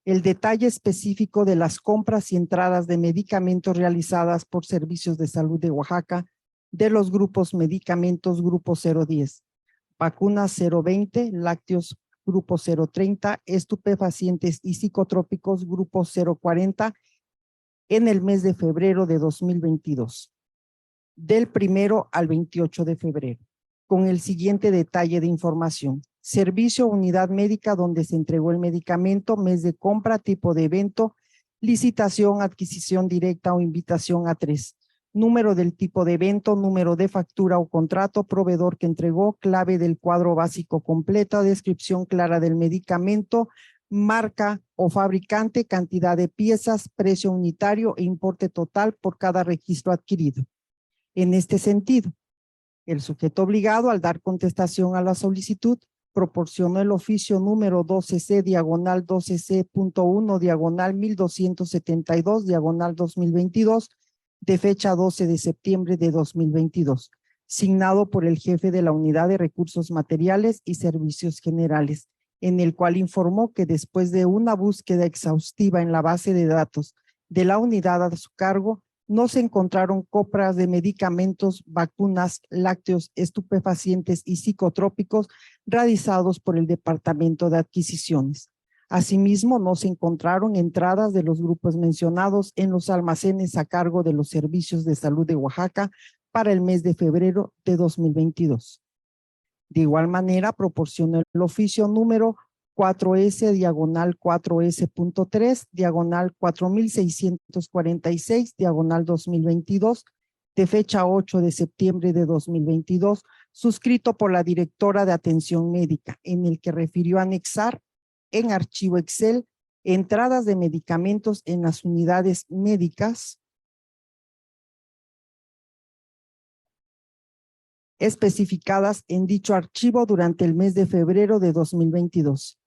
el detalle específico de las compras y entradas de medicamentos realizadas por Servicios de Salud de Oaxaca de los grupos medicamentos Grupo 010, vacunas 020, lácteos Grupo 030, estupefacientes y psicotrópicos Grupo 040 en el mes de febrero de 2022, del 1 al 28 de febrero, con el siguiente detalle de información: servicio unidad médica donde se entregó el medicamento, mes de compra, tipo de evento, licitación, adquisición directa o invitación a 3, número del tipo de evento, número de factura o contrato, proveedor que entregó, clave del cuadro básico completa, descripción clara del medicamento, marca o fabricante, cantidad de piezas, precio unitario e importe total por cada registro adquirido. En este sentido, el sujeto obligado, al dar contestación a la solicitud, proporcionó el oficio número 12C/12C.1/1272/2022, de fecha 12 de septiembre de 2022, signado por el jefe de la Unidad de Recursos Materiales y Servicios Generales, en el cual informó que después de una búsqueda exhaustiva en la base de datos de la unidad a su cargo, no se encontraron compras de medicamentos, vacunas, lácteos, estupefacientes y psicotrópicos realizados por el Departamento de Adquisiciones. Asimismo, no se encontraron entradas de los grupos mencionados en los almacenes a cargo de los Servicios de Salud de Oaxaca para el mes de febrero de 2022. De igual manera, proporcionó el oficio número 4S, diagonal 4S.3, diagonal 4646, diagonal 2022, de fecha 8 de septiembre de 2022, suscrito por la directora de atención médica, en el que refirió anexar en archivo Excel entradas de medicamentos en las unidades médicas especificadas en dicho archivo durante el mes de febrero de 2022.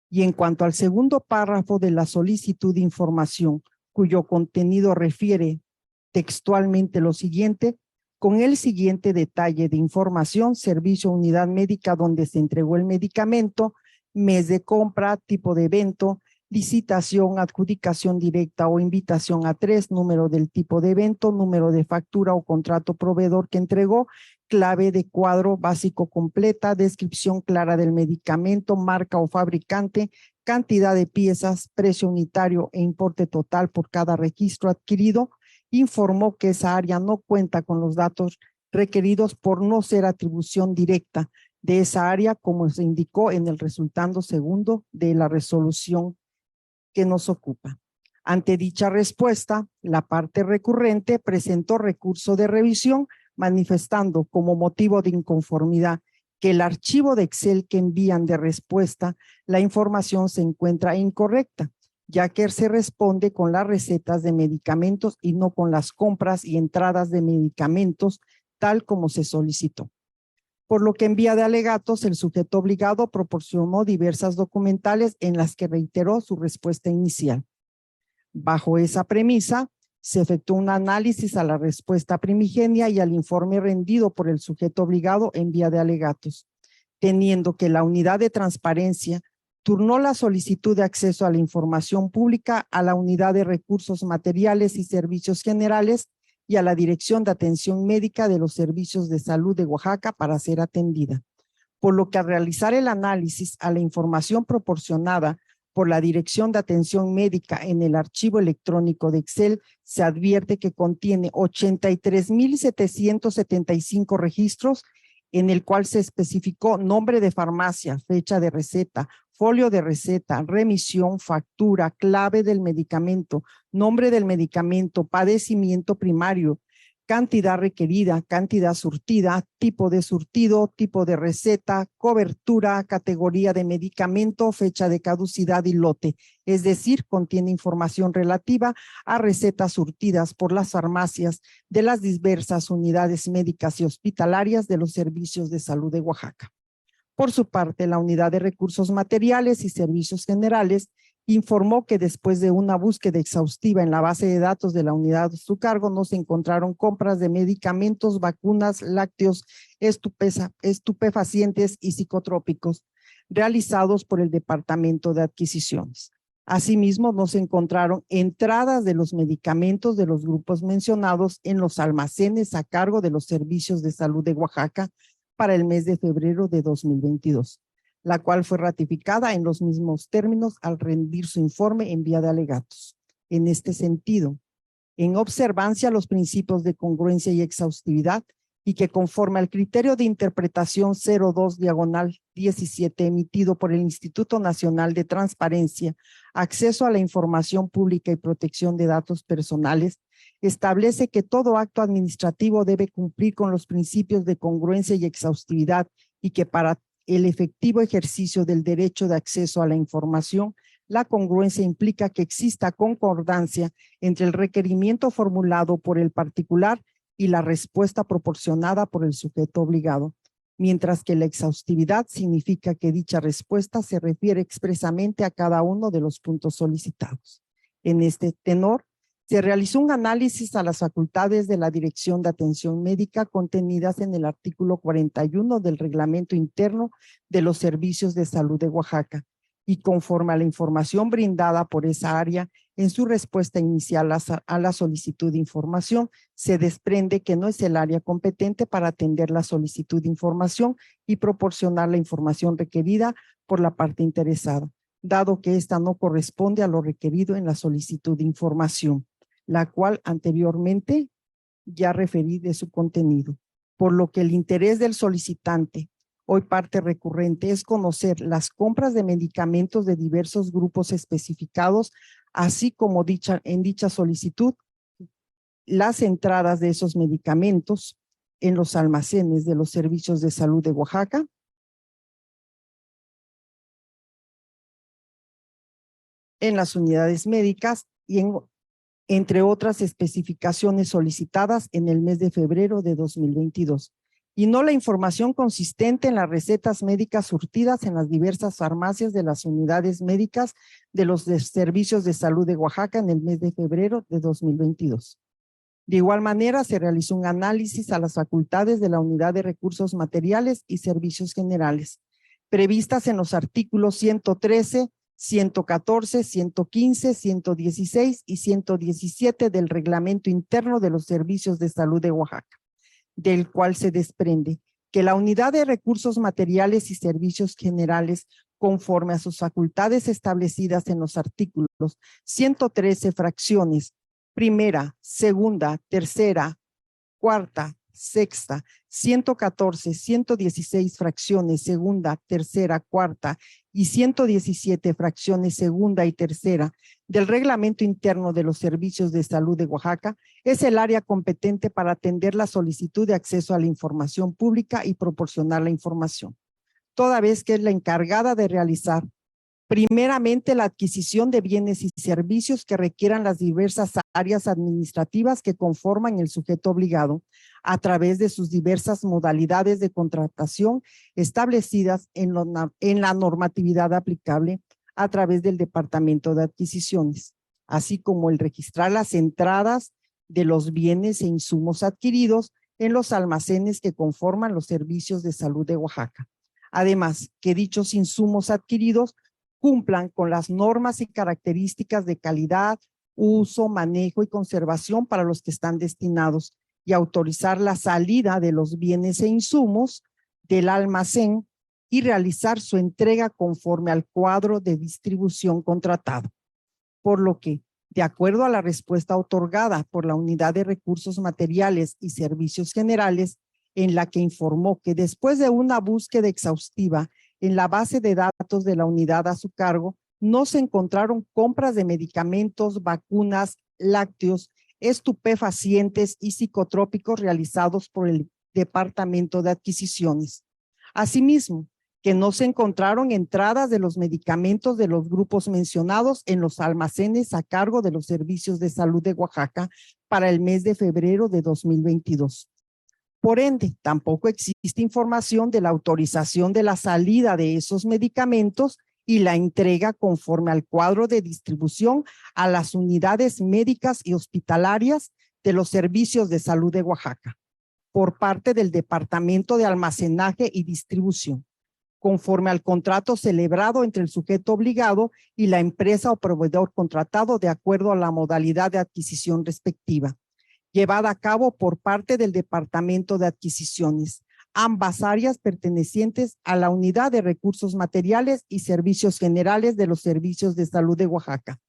Y en cuanto al segundo párrafo de la solicitud de información, cuyo contenido refiere textualmente lo siguiente, con el siguiente detalle de información, servicio unidad médica donde se entregó el medicamento, mes de compra, tipo de evento, licitación, adjudicación directa o invitación a 3, número del tipo de evento, número de factura o contrato proveedor que entregó, clave de cuadro básico completa, descripción clara del medicamento, marca o fabricante, cantidad de piezas, precio unitario e importe total por cada registro adquirido. Informó que esa área no cuenta con los datos requeridos por no ser atribución directa de esa área, como se indicó en el resultando segundo de la resolución que nos ocupa. Ante dicha respuesta, la parte recurrente presentó recurso de revisión manifestando como motivo de inconformidad que el archivo de Excel que envían de respuesta, la información se encuentra incorrecta, ya que se responde con las recetas de medicamentos y no con las compras y entradas de medicamentos, tal como se solicitó. Por lo que en vía de alegatos, el sujeto obligado proporcionó diversas documentales en las que reiteró su respuesta inicial. Bajo esa premisa, se efectuó un análisis a la respuesta primigenia y al informe rendido por el sujeto obligado en vía de alegatos, teniendo que la unidad de transparencia turnó la solicitud de acceso a la información pública a la unidad de recursos materiales y servicios generales y a la Dirección de Atención Médica de los Servicios de Salud de Oaxaca para ser atendida. Por lo que al realizar el análisis a la información proporcionada por la Dirección de Atención Médica en el archivo electrónico de Excel, se advierte que contiene 83,775 registros, en el cual se especificó nombre de farmacia, fecha de receta, folio de receta, remisión, factura, clave del medicamento, nombre del medicamento, padecimiento primario, cantidad requerida, cantidad surtida, tipo de surtido, tipo de receta, cobertura, categoría de medicamento, fecha de caducidad y lote. Es decir, contiene información relativa a recetas surtidas por las farmacias de las diversas unidades médicas y hospitalarias de los servicios de salud de Oaxaca. Por su parte, la Unidad de Recursos Materiales y Servicios Generales informó que después de una búsqueda exhaustiva en la base de datos de la unidad a su cargo, no se encontraron compras de medicamentos, vacunas, lácteos, estupefacientes y psicotrópicos realizados por el Departamento de Adquisiciones. Asimismo, no se encontraron entradas de los medicamentos de los grupos mencionados en los almacenes a cargo de los servicios de salud de Oaxaca para el mes de febrero de 2022. La cual fue ratificada en los mismos términos al rendir su informe en vía de alegatos. En este sentido, en observancia a los principios de congruencia y exhaustividad, y que conforme al criterio de interpretación 02/17 emitido por el Instituto Nacional de Transparencia, Acceso a la Información Pública y Protección de Datos Personales, establece que todo acto administrativo debe cumplir con los principios de congruencia y exhaustividad y que para el efectivo ejercicio del derecho de acceso a la información, la congruencia implica que exista concordancia entre el requerimiento formulado por el particular y la respuesta proporcionada por el sujeto obligado, mientras que la exhaustividad significa que dicha respuesta se refiere expresamente a cada uno de los puntos solicitados. En este tenor, se realizó un análisis a las facultades de la Dirección de Atención Médica contenidas en el artículo 41 del Reglamento Interno de los Servicios de Salud de Oaxaca y conforme a la información brindada por esa área en su respuesta inicial a la solicitud de información, se desprende que no es el área competente para atender la solicitud de información y proporcionar la información requerida por la parte interesada, dado que ésta no corresponde a lo requerido en la solicitud de información, la cual anteriormente ya referí de su contenido, por lo que el interés del solicitante hoy parte recurrente, es conocer las compras de medicamentos de diversos grupos especificados, así como en dicha solicitud, las entradas de esos medicamentos en los almacenes de los servicios de salud de Oaxaca, en las unidades médicas y entre otras especificaciones solicitadas en el mes de febrero de 2022. Y no la información consistente en las recetas médicas surtidas en las diversas farmacias de las unidades médicas de los servicios de salud de Oaxaca en el mes de febrero de 2022. De igual manera, se realizó un análisis a las facultades de la Unidad de Recursos Materiales y Servicios Generales, previstas en los artículos 113, 114, 115, 116 y 117 del Reglamento Interno de los Servicios de Salud de Oaxaca, del cual se desprende que la Unidad de Recursos Materiales y Servicios Generales, conforme a sus facultades establecidas en los artículos 113, fracciones primera, segunda, tercera, cuarta, sexta, 114, 116 fracciones segunda, tercera, cuarta y 117 fracciones segunda y tercera del Reglamento Interno de los Servicios de Salud de Oaxaca, es el área competente para atender la solicitud de acceso a la información pública y proporcionar la información, toda vez que es la encargada de realizar primeramente la adquisición de bienes y servicios que requieran las diversas áreas administrativas que conforman el sujeto obligado a través de sus diversas modalidades de contratación establecidas en la normatividad aplicable a través del Departamento de Adquisiciones, así como el registrar las entradas de los bienes e insumos adquiridos en los almacenes que conforman los servicios de salud de Oaxaca. Además, que dichos insumos adquiridos cumplan con las normas y características de calidad, uso, manejo y conservación para los que están destinados y autorizar la salida de los bienes e insumos del almacén y realizar su entrega conforme al cuadro de distribución contratado. Por lo que, de acuerdo a la respuesta otorgada por la Unidad de Recursos Materiales y Servicios Generales, en la que informó que después de una búsqueda exhaustiva en la base de datos de la unidad a su cargo, no se encontraron compras de medicamentos, vacunas, lácteos, estupefacientes y psicotrópicos realizados por el Departamento de Adquisiciones. Asimismo, que no se encontraron entradas de los medicamentos de los grupos mencionados en los almacenes a cargo de los servicios de salud de Oaxaca para el mes de febrero de 2022. Por ende, tampoco existe información de la autorización de la salida de esos medicamentos y la entrega conforme al cuadro de distribución a las unidades médicas y hospitalarias de los servicios de salud de Oaxaca, por parte del Departamento de Almacenaje y Distribución, conforme al contrato celebrado entre el sujeto obligado y la empresa o proveedor contratado de acuerdo a la modalidad de adquisición respectiva, llevada a cabo por parte del Departamento de Adquisiciones, ambas áreas pertenecientes a la Unidad de Recursos Materiales y Servicios Generales de los Servicios de Salud de Oaxaca.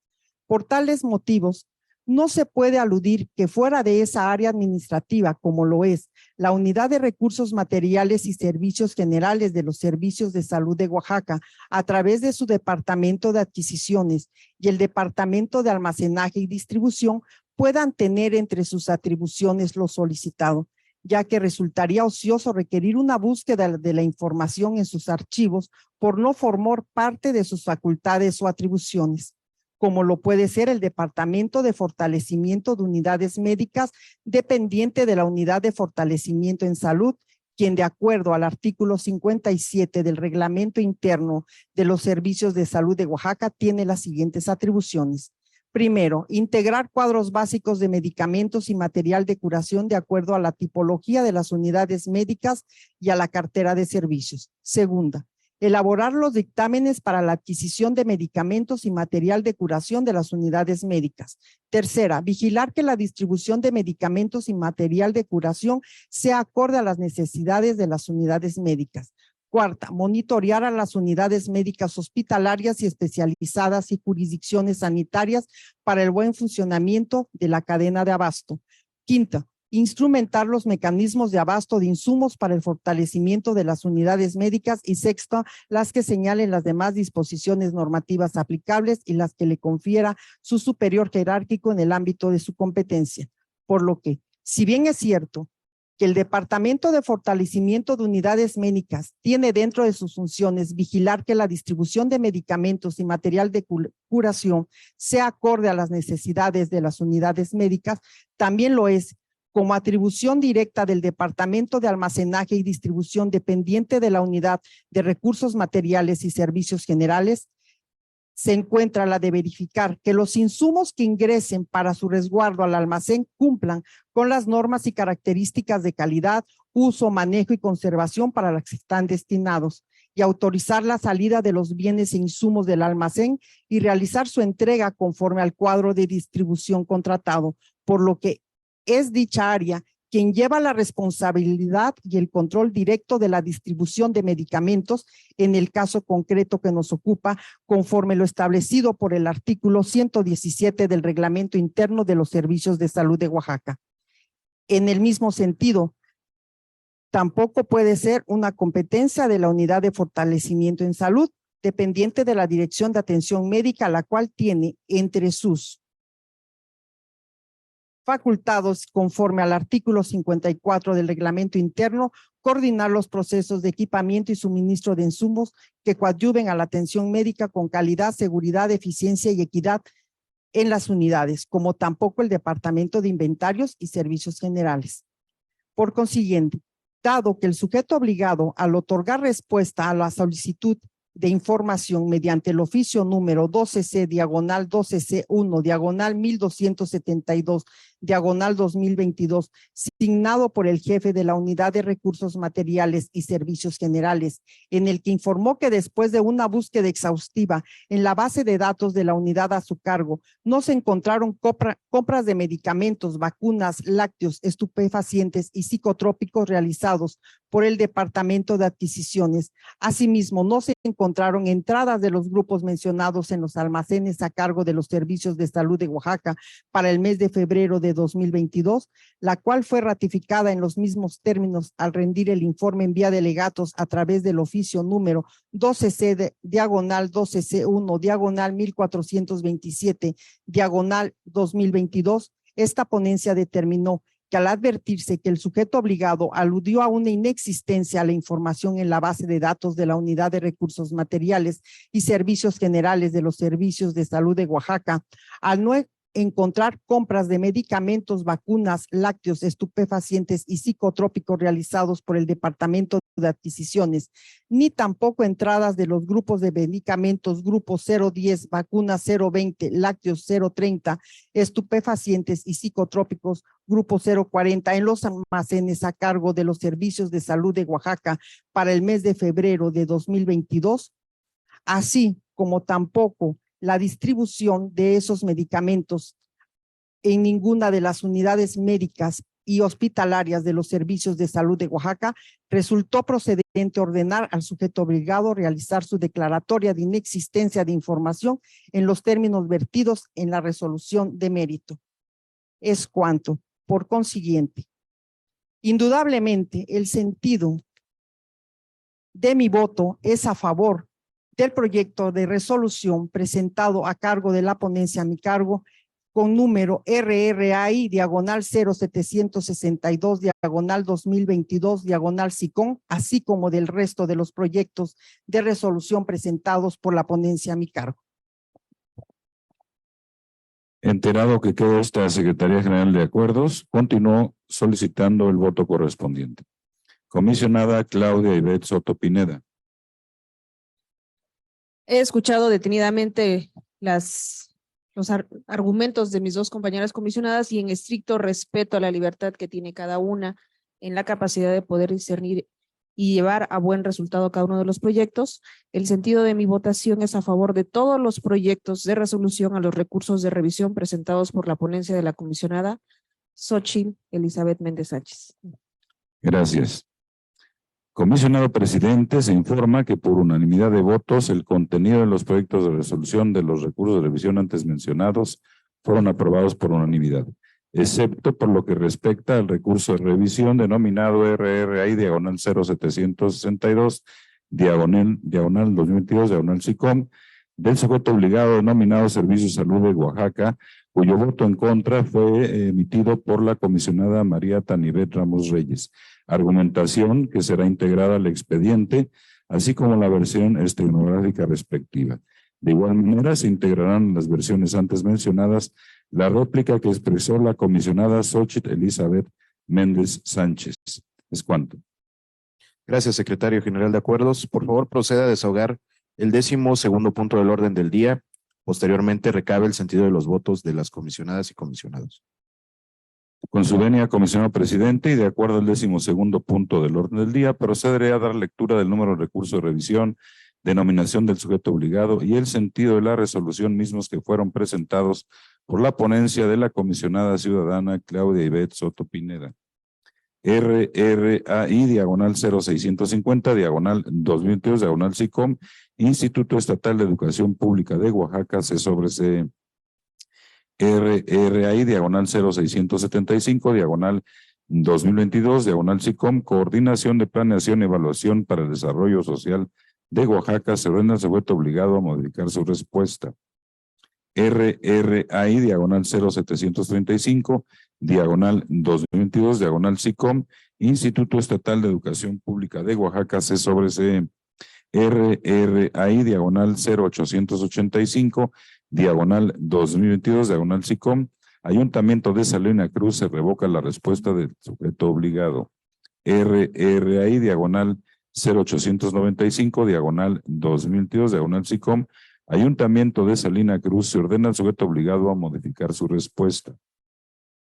Por tales motivos, no se puede aludir que fuera de esa área administrativa, como lo es la Unidad de Recursos Materiales y Servicios Generales de los Servicios de Salud de Oaxaca, a través de su Departamento de Adquisiciones y el Departamento de Almacenaje y Distribución, puedan tener entre sus atribuciones lo solicitado, ya que resultaría ocioso requerir una búsqueda de la información en sus archivos por no formar parte de sus facultades o atribuciones, como lo puede ser el Departamento de Fortalecimiento de Unidades Médicas dependiente de la Unidad de Fortalecimiento en Salud, quien de acuerdo al artículo 57 del Reglamento Interno de los Servicios de Salud de Oaxaca tiene las siguientes atribuciones. Primero, integrar cuadros básicos de medicamentos y material de curación de acuerdo a la tipología de las unidades médicas y a la cartera de servicios. Segunda, elaborar los dictámenes para la adquisición de medicamentos y material de curación de las unidades médicas. Tercera, vigilar que la distribución de medicamentos y material de curación sea acorde a las necesidades de las unidades médicas. Cuarta, monitorear a las unidades médicas hospitalarias y especializadas y jurisdicciones sanitarias para el buen funcionamiento de la cadena de abasto. Quinta, instrumentar los mecanismos de abasto de insumos para el fortalecimiento de las unidades médicas y sexto, las que señalen las demás disposiciones normativas aplicables y las que le confiera su superior jerárquico en el ámbito de su competencia. Por lo que, si bien es cierto que el Departamento de Fortalecimiento de Unidades Médicas tiene dentro de sus funciones vigilar que la distribución de medicamentos y material de curación sea acorde a las necesidades de las unidades médicas, también lo es como atribución directa del Departamento de Almacenaje y Distribución dependiente de la Unidad de Recursos Materiales y Servicios Generales, se encuentra la de verificar que los insumos que ingresen para su resguardo al almacén cumplan con las normas y características de calidad, uso, manejo y conservación para las que están destinados, y autorizar la salida de los bienes e insumos del almacén y realizar su entrega conforme al cuadro de distribución contratado, por lo que es dicha área quien lleva la responsabilidad y el control directo de la distribución de medicamentos en el caso concreto que nos ocupa, conforme lo establecido por el artículo 117 del Reglamento Interno de los Servicios de Salud de Oaxaca. En el mismo sentido, tampoco puede ser una competencia de la Unidad de Fortalecimiento en Salud, dependiente de la Dirección de Atención Médica, la cual tiene entre sus facultados, conforme al artículo 54 del reglamento interno, coordinar los procesos de equipamiento y suministro de insumos que coadyuven a la atención médica con calidad, seguridad, eficiencia y equidad en las unidades, como tampoco el Departamento de Inventarios y Servicios Generales. Por consiguiente, dado que el sujeto obligado al otorgar respuesta a la solicitud de información mediante el oficio número 12C/12C1/1272/2022, signado por el jefe de la Unidad de Recursos Materiales y Servicios Generales, en el que informó que después de una búsqueda exhaustiva en la base de datos de la unidad a su cargo, no se encontraron compras de medicamentos, vacunas, lácteos, estupefacientes y psicotrópicos realizados por el Departamento de Adquisiciones. Asimismo, no se encontraron entradas de los grupos mencionados en los almacenes a cargo de los Servicios de Salud de Oaxaca para el mes de febrero de 2022, la cual fue ratificada en los mismos términos al rendir el informe en vía de legatos a través del oficio número 12C/12C1/1427/2022. Esta ponencia determinó que al advertirse que el sujeto obligado aludió a una inexistencia a la información en la base de datos de la Unidad de Recursos Materiales y Servicios Generales de los Servicios de Salud de Oaxaca, al no encontrar compras de medicamentos, vacunas, lácteos, estupefacientes y psicotrópicos realizados por el Departamento de Adquisiciones, ni tampoco entradas de los grupos de medicamentos grupo 010, vacunas 020, lácteos 030, estupefacientes y psicotrópicos grupo 040 en los almacenes a cargo de los Servicios de Salud de Oaxaca para el mes de febrero de 2022, así como tampoco la distribución de esos medicamentos en ninguna de las unidades médicas y hospitalarias de los Servicios de Salud de Oaxaca, resultó procedente ordenar al sujeto obligado a realizar su declaratoria de inexistencia de información en los términos vertidos en la resolución de mérito. Es cuanto. Por consiguiente, indudablemente el sentido de mi voto es a favor del proyecto de resolución presentado a cargo de la ponencia a mi cargo con número RRAI/0762/2022/SICOM, así como del resto de los proyectos de resolución presentados por la ponencia a mi cargo. Enterado que quedó esta Secretaría General de Acuerdos, continuó solicitando el voto correspondiente. Comisionada Claudia Ivette Soto Pineda. He escuchado detenidamente los argumentos de mis dos compañeras comisionadas y en estricto respeto a la libertad que tiene cada una en la capacidad de poder discernir y llevar a buen resultado cada uno de los proyectos. El sentido de mi votación es a favor de todos los proyectos de resolución a los recursos de revisión presentados por la ponencia de la comisionada Xochitl Elizabeth Méndez Sánchez. Gracias. Comisionado presidente, se informa que por unanimidad de votos el contenido de los proyectos de resolución de los recursos de revisión antes mencionados fueron aprobados por unanimidad. excepto por lo que respecta al recurso de revisión denominado RRI diagonal 0762 diagonal 2022 diagonal SICOM del sujeto obligado denominado Servicios de Salud de Oaxaca, cuyo voto en contra fue emitido por la comisionada María Tanibet Ramos Reyes. Argumentación que será integrada al expediente, así como la versión estenográfica respectiva. De igual manera, se integrarán las versiones antes mencionadas la réplica que expresó la comisionada Xochitl Elizabeth Méndez Sánchez. Es cuanto. Gracias, secretario general de Acuerdos. Por favor, proceda a desahogar el 12º punto del orden del día. Posteriormente, recabe el sentido de los votos de las comisionadas y comisionados. Con su venia, comisionado presidente, y de acuerdo al 12º punto del orden del día, procederé a dar lectura del número de recurso de revisión, denominación del sujeto obligado y el sentido de la resolución mismos que fueron presentados por la ponencia de la comisionada ciudadana Claudia Ivette Soto Pineda. RRAI diagonal 0650 diagonal 2022 diagonal SICOM, Instituto Estatal de Educación Pública de Oaxaca, C/C. RRAI diagonal 0675 diagonal 2022 diagonal SICOM, Coordinación de Planeación y Evaluación para el Desarrollo Social de Oaxaca, se ordena al sujeto obligado a modificar su respuesta. RRAI diagonal 0735 diagonal 2022 diagonal SICOM, Instituto Estatal de Educación Pública de Oaxaca, C/C. RRAI diagonal 0885 diagonal 2022 diagonal SICOM, Ayuntamiento de Salina Cruz, se revoca la respuesta del sujeto obligado. RRAI diagonal 0895 diagonal 2022 diagonal SICOM, Ayuntamiento de Salina Cruz, se ordena al sujeto obligado a modificar su respuesta.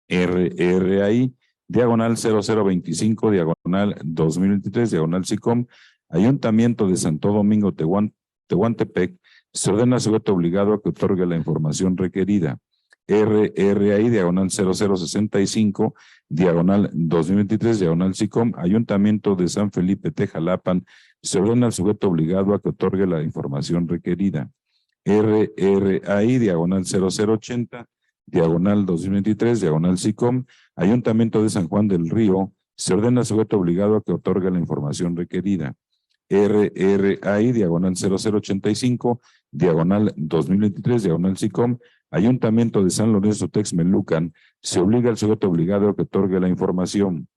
RRAI diagonal 0025 diagonal 2023 diagonal SICOM, Ayuntamiento de Santo Domingo Tehuantepec, se ordena al sujeto obligado a que otorgue la información requerida. RRAI diagonal 0065 diagonal 2023 diagonal SICOM, Ayuntamiento de San Felipe Tejalapan, se ordena al sujeto obligado a que otorgue la información requerida. RRAI diagonal 0080 diagonal 2023 diagonal SICOM, Ayuntamiento de San Juan del Río, se ordena al sujeto obligado a que otorgue la información requerida. RRAI diagonal 0085 diagonal 2023 diagonal SICOM, Ayuntamiento de San Lorenzo Texmelucan, se obliga al sujeto obligado a que otorgue la información.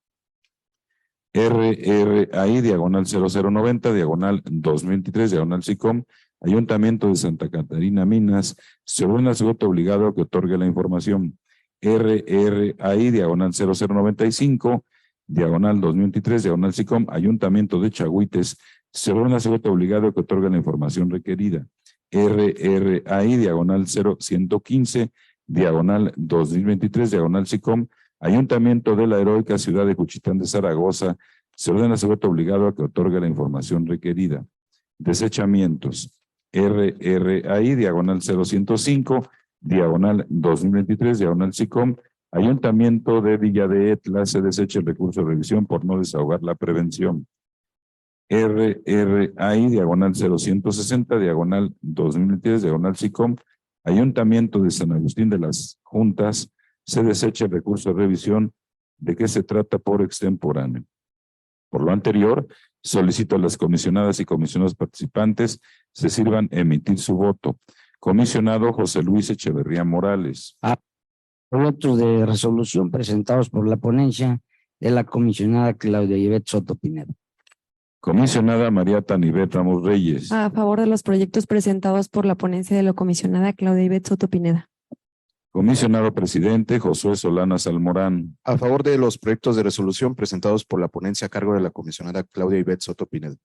RRAI diagonal 0090 diagonal 2023 diagonal SICOM, Ayuntamiento de Santa Catarina Minas, se ordena al sujeto obligado a que otorgue la información. RRAI diagonal 0095 diagonal 2023 diagonal SICOM, Ayuntamiento de Chagüites, se ordena al sujeto obligado a que otorgue la información requerida. RRAI diagonal 0115 diagonal 2023 diagonal SICOM, Ayuntamiento de la heroica ciudad de Juchitán de Zaragoza, se ordena al sujeto obligado a que otorgue la información requerida. Desechamientos. RRAI diagonal 0105 diagonal 2023 diagonal SICOM, Ayuntamiento de Villa de Etla, se desecha el recurso de revisión por no desahogar la prevención. RRAI diagonal 0160 diagonal 2023 diagonal SICOM, Ayuntamiento de San Agustín de las Juntas, se desecha el recurso de revisión. ¿De qué se trata por extemporáneo? Por lo anterior, solicito a las comisionadas y comisionados participantes se sirvan emitir su voto. Comisionado José Luis Echeverría Morales. Proyectos de resolución presentados por la ponencia de la comisionada Claudia Ivette Soto Pineda. Comisionada María Tanibet Ramos Reyes. A favor de los proyectos presentados por la ponencia de la comisionada Claudia Ivette Soto Pineda. Comisionado presidente Josué Solana Salmorán. A favor de los proyectos de resolución presentados por la ponencia a cargo de la comisionada Claudia Ivette Soto Pineda.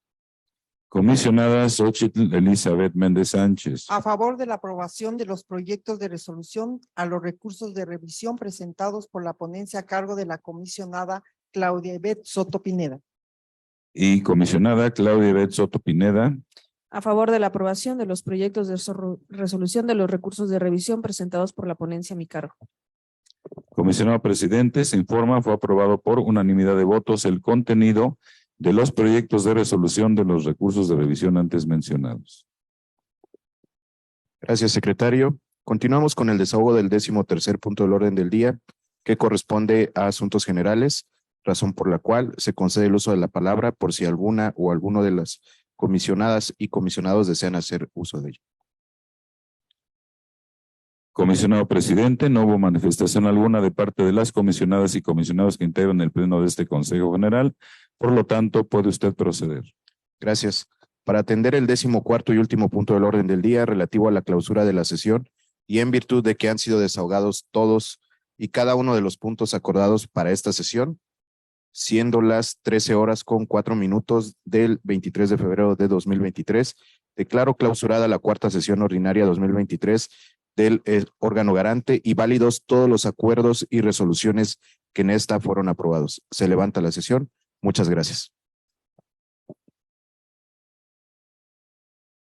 Comisionada Xochitl Elizabeth Méndez Sánchez. A favor de la aprobación de los proyectos de resolución a los recursos de revisión presentados por la ponencia a cargo de la comisionada Claudia Ivette Soto Pineda. Y comisionada Claudia Ivette Soto Pineda. A favor de la aprobación de los proyectos de resolución de los recursos de revisión presentados por la ponencia a mi cargo. Comisionado presidente, se informa, fue aprobado por unanimidad de votos el contenido de los proyectos de resolución de los recursos de revisión antes mencionados. Gracias, secretario. Continuamos con el desahogo del 13º punto del orden del día. que corresponde a asuntos generales, razón por la cual se concede el uso de la palabra por si alguna o alguno de las comisionadas y comisionados desean hacer uso de ello. Comisionado presidente, no hubo manifestación alguna de parte de las comisionadas y comisionados que integran el pleno de este Consejo General. Por lo tanto, puede usted proceder. Gracias. Para atender el 14º y último punto del orden del día relativo a la clausura de la sesión y en virtud de que han sido desahogados todos y cada uno de los puntos acordados para esta sesión, siendo las 13:04 del 23 de febrero de 2023, declaro clausurada la cuarta sesión ordinaria 2023 del órgano garante y válidos todos los acuerdos y resoluciones que en esta fueron aprobados. Se levanta la sesión. Muchas gracias.